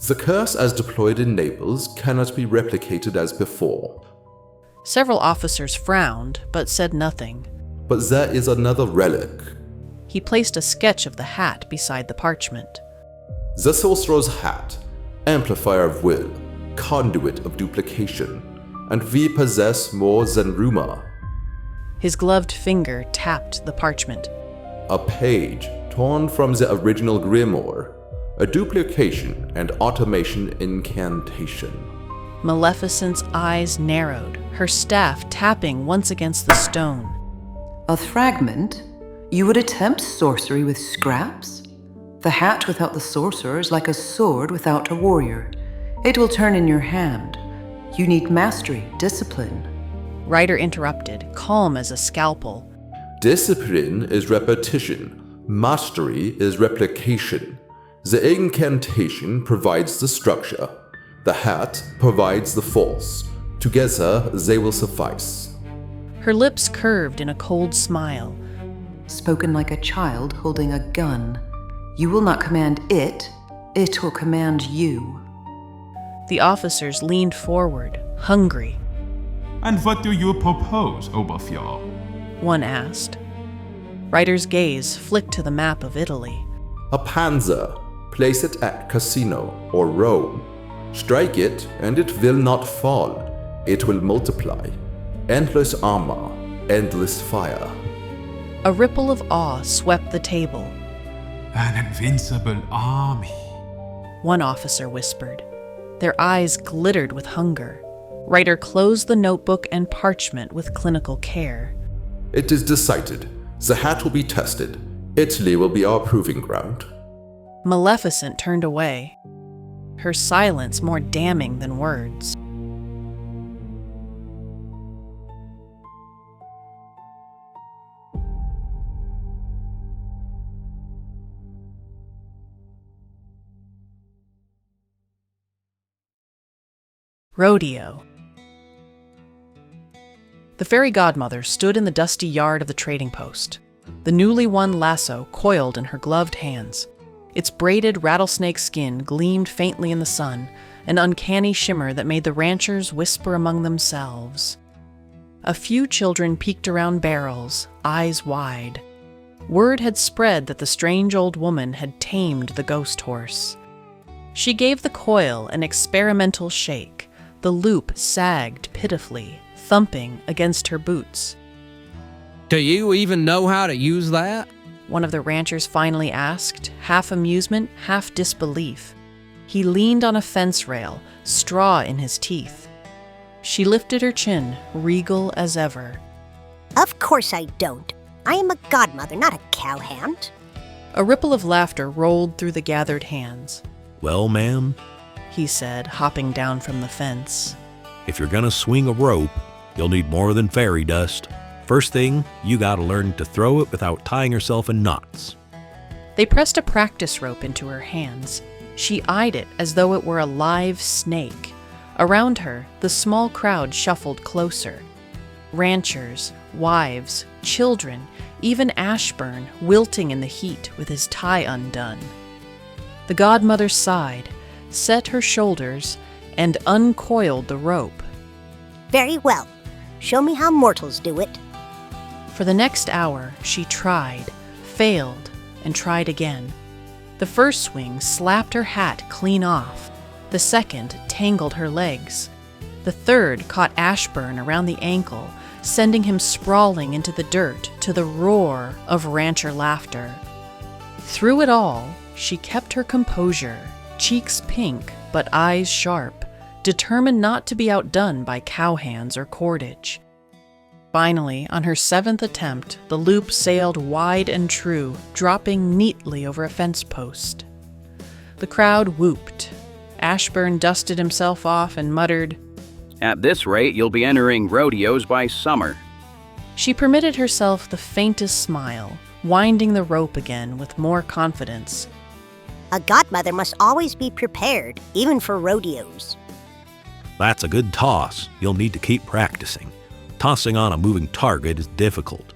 The curse as deployed in Naples cannot be replicated as before. Several officers frowned, but said nothing. But there is another relic. He placed a sketch of the hat beside the parchment. The sorcerer's hat, amplifier of will, conduit of duplication, and we possess more than rumor. His gloved finger tapped the parchment. A page torn from the original grimoire, a duplication and automation incantation. Maleficent's eyes narrowed, her staff tapping once against the stone. A fragment? You would attempt sorcery with scraps? The hat without the sorcerer is like a sword without a warrior. It will turn in your hand. You need mastery, discipline. Ryder interrupted, calm as a scalpel. Discipline is repetition. Mastery is replication. The incantation provides the structure. The hat provides the force. Together, they will suffice. Her lips curved in a cold smile. Spoken like a child holding a gun. You will not command it, it will command you. The officers leaned forward, hungry. And what do you propose, Oberführer? One asked. Ryder's gaze flicked to the map of Italy. A panzer. Place it at Cassino or Rome. Strike it and it will not fall. It will multiply. Endless armor, endless fire. A ripple of awe swept the table. An invincible army, one officer whispered. Their eyes glittered with hunger. Ryder closed the notebook and parchment with clinical care. It is decided. The hat will be tested. Italy will be our proving ground. Maleficent turned away, her silence more damning than words. Rodeo. The fairy godmother stood in the dusty yard of the trading post, the newly won lasso coiled in her gloved hands. Its braided rattlesnake skin gleamed faintly in the sun, an uncanny shimmer that made the ranchers whisper among themselves. A few children peeked around barrels, eyes wide. Word had spread that the strange old woman had tamed the ghost horse. She gave the coil an experimental shake. The loop sagged pitifully, thumping against her boots. Do you even know how to use that? One of the ranchers finally asked, half amusement, half disbelief. He leaned on a fence rail, straw in his teeth. She lifted her chin, regal as ever. Of course I don't. I am a godmother, not a cowhand. A ripple of laughter rolled through the gathered hands. Well, ma'am, he said, hopping down from the fence. If you're gonna swing a rope, you'll need more than fairy dust. First thing, you gotta learn to throw it without tying yourself in knots. They pressed a practice rope into her hands. She eyed it as though it were a live snake. Around her, the small crowd shuffled closer. Ranchers, wives, children, even Ashburn wilting in the heat with his tie undone. The godmother sighed, set her shoulders, and uncoiled the rope. Very well. Show me how mortals do it. For the next hour, she tried, failed, and tried again. The first swing slapped her hat clean off. The second tangled her legs. The third caught Ashburn around the ankle, sending him sprawling into the dirt to the roar of rancher laughter. Through it all, she kept her composure, cheeks pink but eyes sharp, determined not to be outdone by cowhands or cordage. Finally, on her 7th attempt, the loop sailed wide and true, dropping neatly over a fence post. The crowd whooped. Ashburn dusted himself off and muttered, "At this rate, you'll be entering rodeos by summer." She permitted herself the faintest smile, winding the rope again with more confidence. A godmother must always be prepared, even for rodeos. That's a good toss. You'll need to keep practicing. Tossing on a moving target is difficult.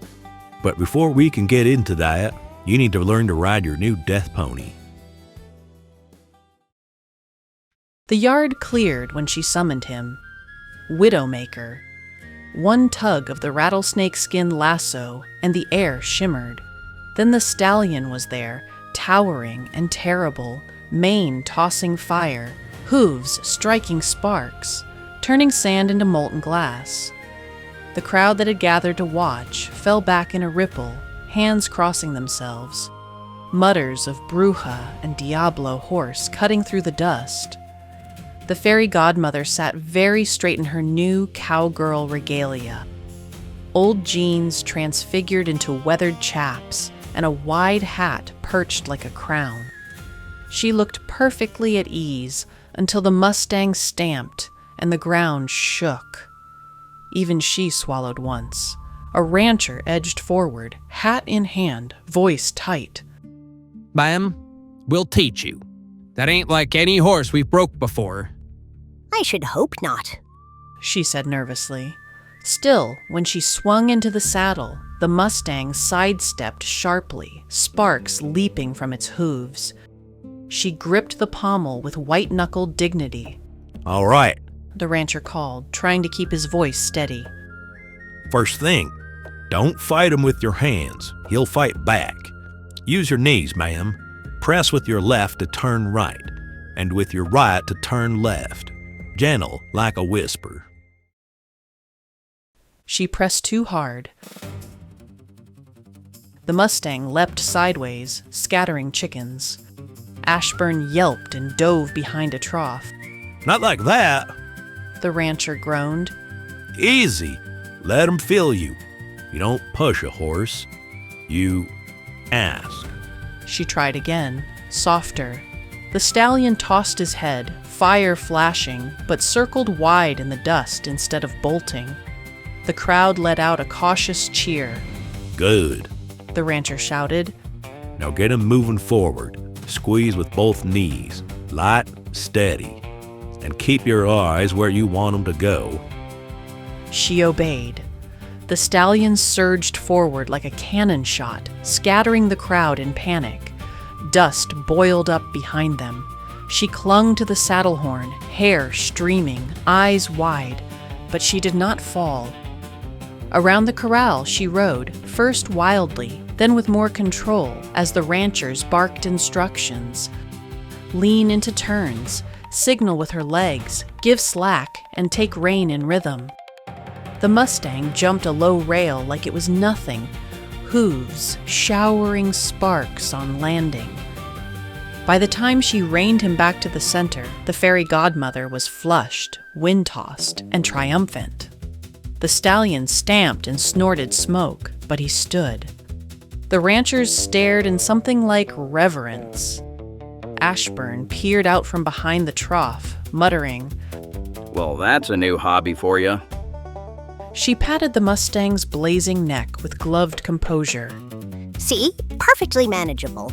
But before we can get into that, you need to learn to ride your new death pony. The yard cleared when she summoned him. Widowmaker. One tug of the rattlesnake skin lasso, and the air shimmered. Then the stallion was there, towering and terrible, mane tossing fire, hooves striking sparks, turning sand into molten glass. The crowd that had gathered to watch fell back in a ripple, hands crossing themselves. Mutters of Bruja and Diablo horse cutting through the dust. The fairy godmother sat very straight in her new cowgirl regalia. Old jeans transfigured into weathered chaps, and a wide hat perched like a crown. She looked perfectly at ease until the mustang stamped and the ground shook. Even she swallowed once. A rancher edged forward, hat in hand, voice tight. "Ma'am, we'll teach you. That ain't like any horse we've broke before." I should hope not, she said nervously. Still, when she swung into the saddle, the mustang sidestepped sharply, sparks leaping from its hooves. She gripped the pommel with white-knuckled dignity. All right. The rancher called, trying to keep his voice steady. First thing, don't fight him with your hands. He'll fight back. Use your knees, ma'am. Press with your left to turn right, and with your right to turn left. Gentle, like a whisper. She pressed too hard. The mustang leapt sideways, scattering chickens. Ashburn yelped and dove behind a trough. Not like that. The rancher groaned. Easy. Let him feel you. You don't push a horse. You ask. She tried again, softer. The stallion tossed his head, fire flashing, but circled wide in the dust instead of bolting. The crowd let out a cautious cheer. Good. The rancher shouted. Now get him moving forward. Squeeze with both knees. Light, steady. And keep your eyes where you want them to go. She obeyed. The stallion surged forward like a cannon shot, scattering the crowd in panic. Dust boiled up behind them. She clung to the saddle horn, hair streaming, eyes wide, but she did not fall. Around the corral she rode, first wildly, then with more control, as the ranchers barked instructions. Lean into turns, signal with her legs, give slack, and take rein in rhythm. The mustang jumped a low rail like it was nothing, hooves showering sparks on landing. By the time she reined him back to the center, the fairy godmother was flushed, wind-tossed, and triumphant. The stallion stamped and snorted smoke, but he stood. The ranchers stared in something like reverence. Ashburn peered out from behind the trough, muttering, "Well, that's a new hobby for you." She patted the mustang's blazing neck with gloved composure. See? Perfectly manageable.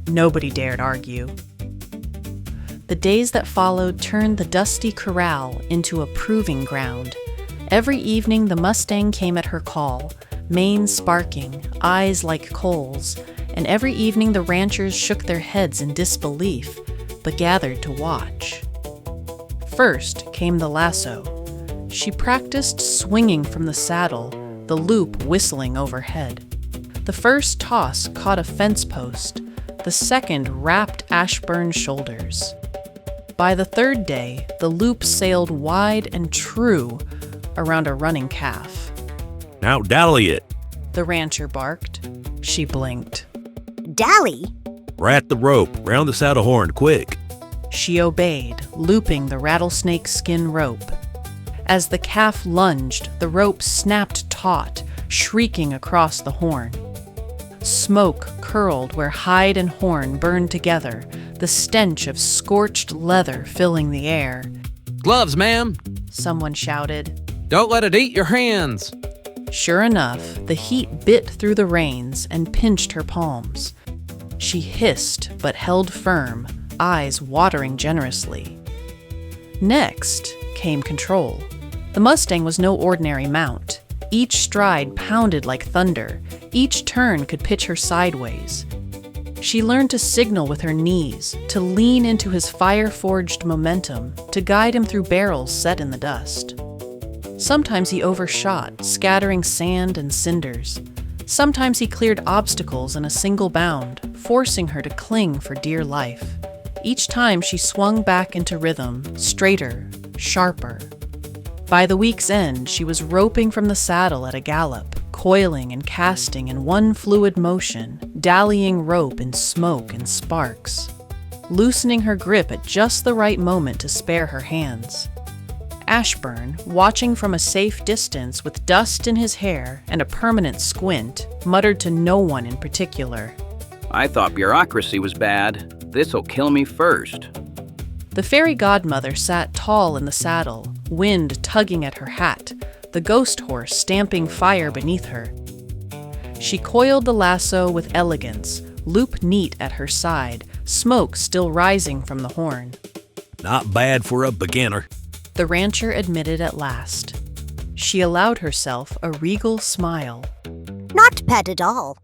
Nobody dared argue. The days that followed turned the dusty corral into a proving ground. Every evening the Mustang came at her call, mane sparking, eyes like coals, and every evening the ranchers shook their heads in disbelief, but gathered to watch. First came the lasso. She practiced swinging from the saddle, the loop whistling overhead. The first toss caught a fence post, the second wrapped Ashburn's shoulders. By the third day, the loop sailed wide and true around a running calf. Now dally it. The rancher barked. She blinked. Dally? Rat the rope, round the saddle horn, quick. She obeyed, looping the rattlesnake skin rope. As the calf lunged, the rope snapped taut, shrieking across the horn. Smoke curled where hide and horn burned together, the stench of scorched leather filling the air. Gloves, ma'am! Someone shouted. Don't let it eat your hands! Sure enough, the heat bit through the reins and pinched her palms. She hissed but held firm, eyes watering generously. Next came control. The Mustang was no ordinary mount. Each stride pounded like thunder. Each turn could pitch her sideways. She learned to signal with her knees, to lean into his fire-forged momentum, to guide him through barrels set in the dust. Sometimes he overshot, scattering sand and cinders. Sometimes he cleared obstacles in a single bound, forcing her to cling for dear life. Each time she swung back into rhythm, straighter, sharper. By the week's end, she was roping from the saddle at a gallop, coiling and casting in one fluid motion, dallying rope in smoke and sparks, loosening her grip at just the right moment to spare her hands. Ashburn, watching from a safe distance with dust in his hair and a permanent squint, muttered to no one in particular. I thought bureaucracy was bad. This'll kill me first. The fairy godmother sat tall in the saddle, wind tugging at her hat, the ghost horse stamping fire beneath her. She coiled the lasso with elegance, loop neat at her side, smoke still rising from the horn. Not bad for a beginner, the rancher admitted at last. She allowed herself a regal smile. Not bad at all.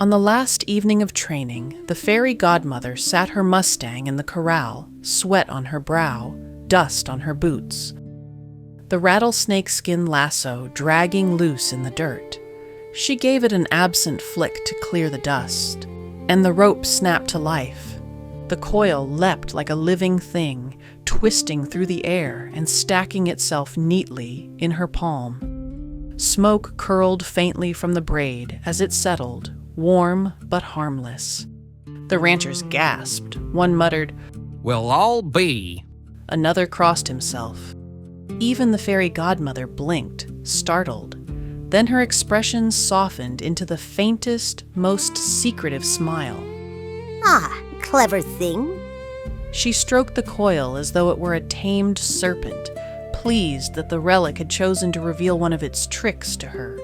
On the last evening of training, the fairy godmother sat her Mustang in the corral, sweat on her brow, dust on her boots. The rattlesnake skin lasso dragging loose in the dirt. She gave it an absent flick to clear the dust, and the rope snapped to life. The coil leapt like a living thing, twisting through the air and stacking itself neatly in her palm. Smoke curled faintly from the braid as it settled, warm but harmless. The ranchers gasped. One muttered, "We'll all be." Another crossed himself. Even the fairy godmother blinked, startled. Then her expression softened into the faintest, most secretive smile. Ah, clever thing. She stroked the coil as though it were a tamed serpent, pleased that the relic had chosen to reveal one of its tricks to her.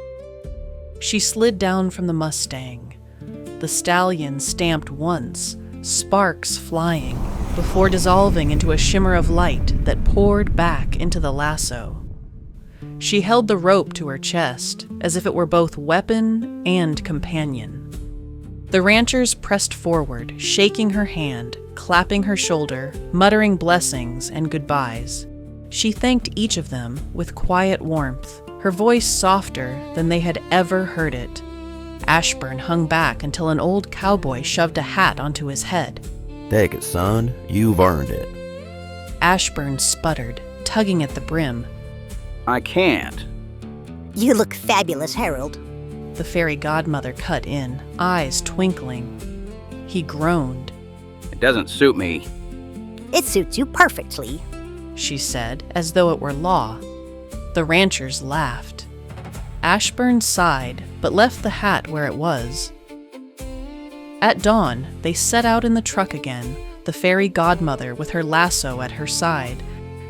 She slid down from the Mustang. The stallion stamped once, sparks flying, before dissolving into a shimmer of light that poured back into the lasso. She held the rope to her chest, as if it were both weapon and companion. The ranchers pressed forward, shaking her hand, clapping her shoulder, muttering blessings and goodbyes. She thanked each of them with quiet warmth, her voice softer than they had ever heard it. Ashburn hung back until an old cowboy shoved a hat onto his head. Take it, son. You've earned it. Ashburn sputtered, tugging at the brim. I can't. You look fabulous, Harold. The fairy godmother cut in, eyes twinkling. He groaned. It doesn't suit me. It suits you perfectly, she said, as though it were law. The ranchers laughed. Ashburn sighed, but left the hat where it was. At dawn, they set out in the truck again, the fairy godmother with her lasso at her side,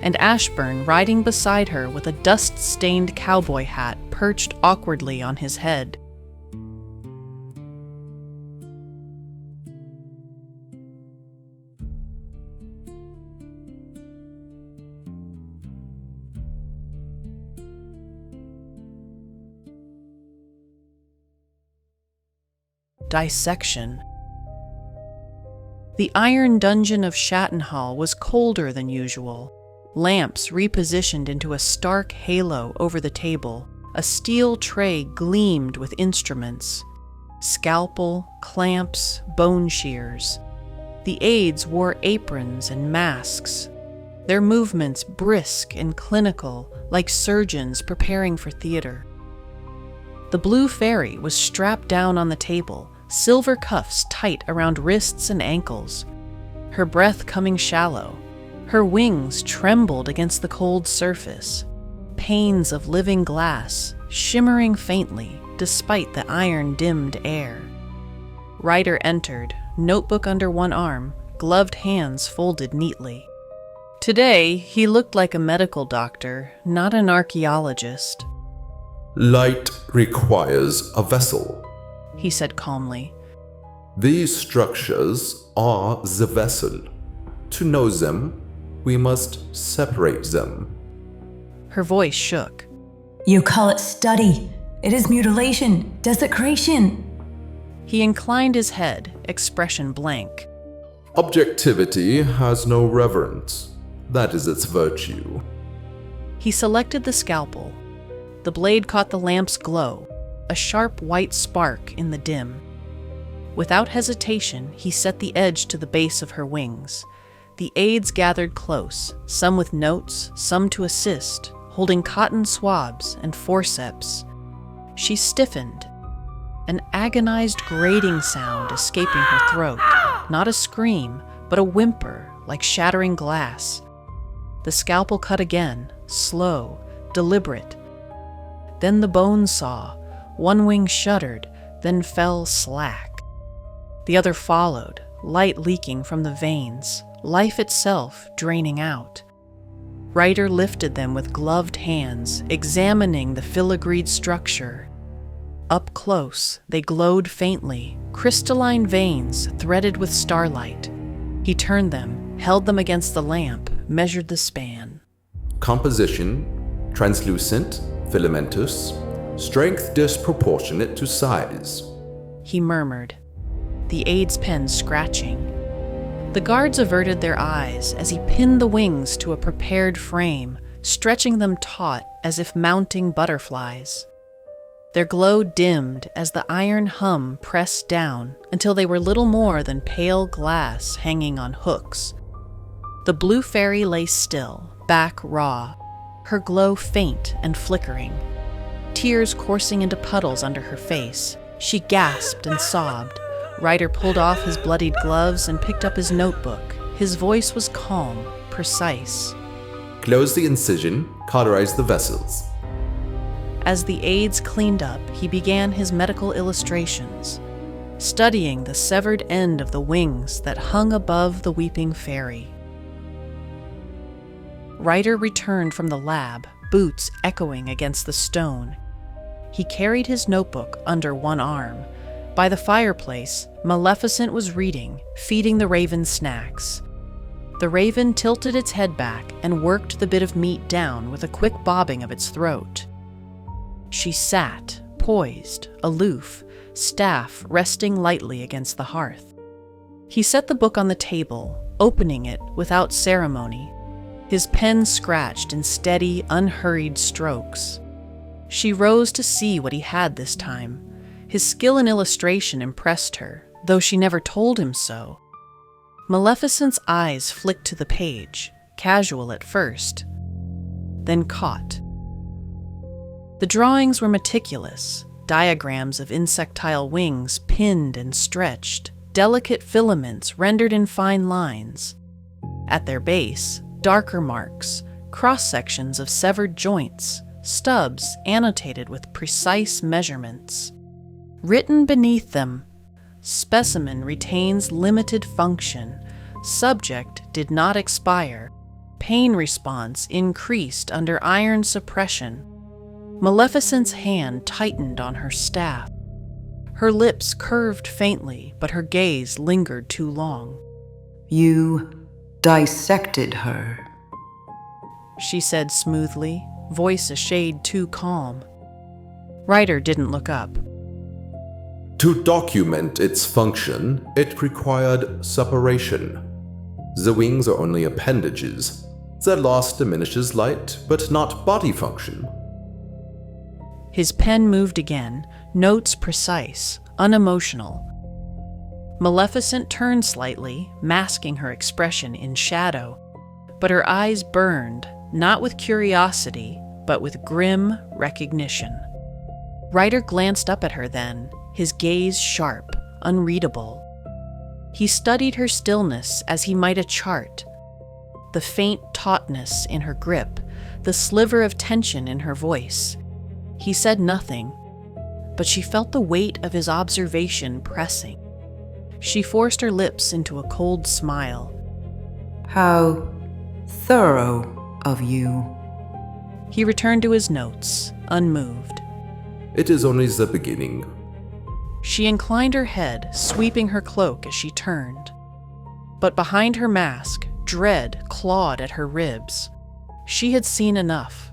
and Ashburn riding beside her with a dust-stained cowboy hat perched awkwardly on his head. dissection. The iron dungeon of Shattenhall was colder than usual. Lamps repositioned into a stark halo over the table. A steel tray gleamed with instruments. Scalpel, clamps, bone shears. The aides wore aprons and masks, their movements brisk and clinical, like surgeons preparing for theater. The blue fairy was strapped down on the table, silver cuffs tight around wrists and ankles, her breath coming shallow. Her wings trembled against the cold surface, panes of living glass shimmering faintly despite the iron-dimmed air. Ryder entered, notebook under one arm, gloved hands folded neatly. Today, he looked like a medical doctor, not an archaeologist. Light requires a vessel, he said calmly. These structures are the vessel. To know them, we must separate them. Her voice shook. You call it study. It is mutilation, desecration. He inclined his head, expression blank. Objectivity has no reverence. That is its virtue. He selected the scalpel. The blade caught the lamp's glow, a sharp white spark in the dim. Without hesitation, he set the edge to the base of her wings. The aides gathered close, some with notes, some to assist, holding cotton swabs and forceps. She stiffened, an agonized grating sound escaping her throat, not a scream, but a whimper like shattering glass. The scalpel cut again, slow, deliberate. Then the bone saw, one wing shuddered, then fell slack. The other followed, light leaking from the veins, life itself draining out. Ryder lifted them with gloved hands, examining the filigreed structure. Up close, they glowed faintly, crystalline veins threaded with starlight. He turned them, held them against the lamp, measured the span. Composition, translucent, filamentous, strength disproportionate to size. He murmured, the aide's pen scratching. The guards averted their eyes as he pinned the wings to a prepared frame, stretching them taut as if mounting butterflies. Their glow dimmed as the iron hum pressed down until they were little more than pale glass hanging on hooks. The blue fairy lay still, back raw, her glow faint and flickering. Tears coursing into puddles under her face, she gasped and sobbed. Ryder pulled off his bloodied gloves and picked up his notebook. His voice was calm, precise. Close the incision, cauterize the vessels. As the aides cleaned up, he began his medical illustrations, studying the severed end of the wings that hung above the weeping fairy. Ryder returned from the lab, boots echoing against the stone. He carried his notebook under one arm. By the fireplace, Maleficent was reading, feeding the raven snacks. The raven tilted its head back and worked the bit of meat down with a quick bobbing of its throat. She sat, poised, aloof, staff resting lightly against the hearth. He set the book on the table, opening it without ceremony. His pen scratched in steady, unhurried strokes. She rose to see what he had this time. His skill in illustration impressed her, though she never told him so. Maleficent's eyes flicked to the page, casual at first, then caught. The drawings were meticulous, diagrams of insectile wings pinned and stretched, delicate filaments rendered in fine lines. At their base, darker marks, cross-sections of severed joints, stubs annotated with precise measurements. Written beneath them, specimen retains limited function, subject did not expire, pain response increased under iron suppression. Maleficent's hand tightened on her staff. Her lips curved faintly, but her gaze lingered too long. You dissected her, she said smoothly, voice a shade too calm. Ryder didn't look up. To document its function, it required separation. The wings are only appendages. Their loss diminishes light, but not body function. His pen moved again, notes precise, unemotional. Maleficent turned slightly, masking her expression in shadow, but her eyes burned, not with curiosity, but with grim recognition. Ryder glanced up at her then, his gaze sharp, unreadable. He studied her stillness as he might a chart, the faint tautness in her grip, the sliver of tension in her voice. He said nothing, but she felt the weight of his observation pressing. She forced her lips into a cold smile. How thorough of you. He returned to his notes, unmoved. It is only the beginning. She inclined her head, sweeping her cloak as she turned. But behind her mask, dread clawed at her ribs. She had seen enough.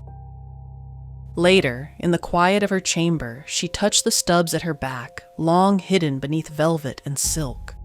Later, in the quiet of her chamber, she touched the stubs at her back, long hidden beneath velvet and silk.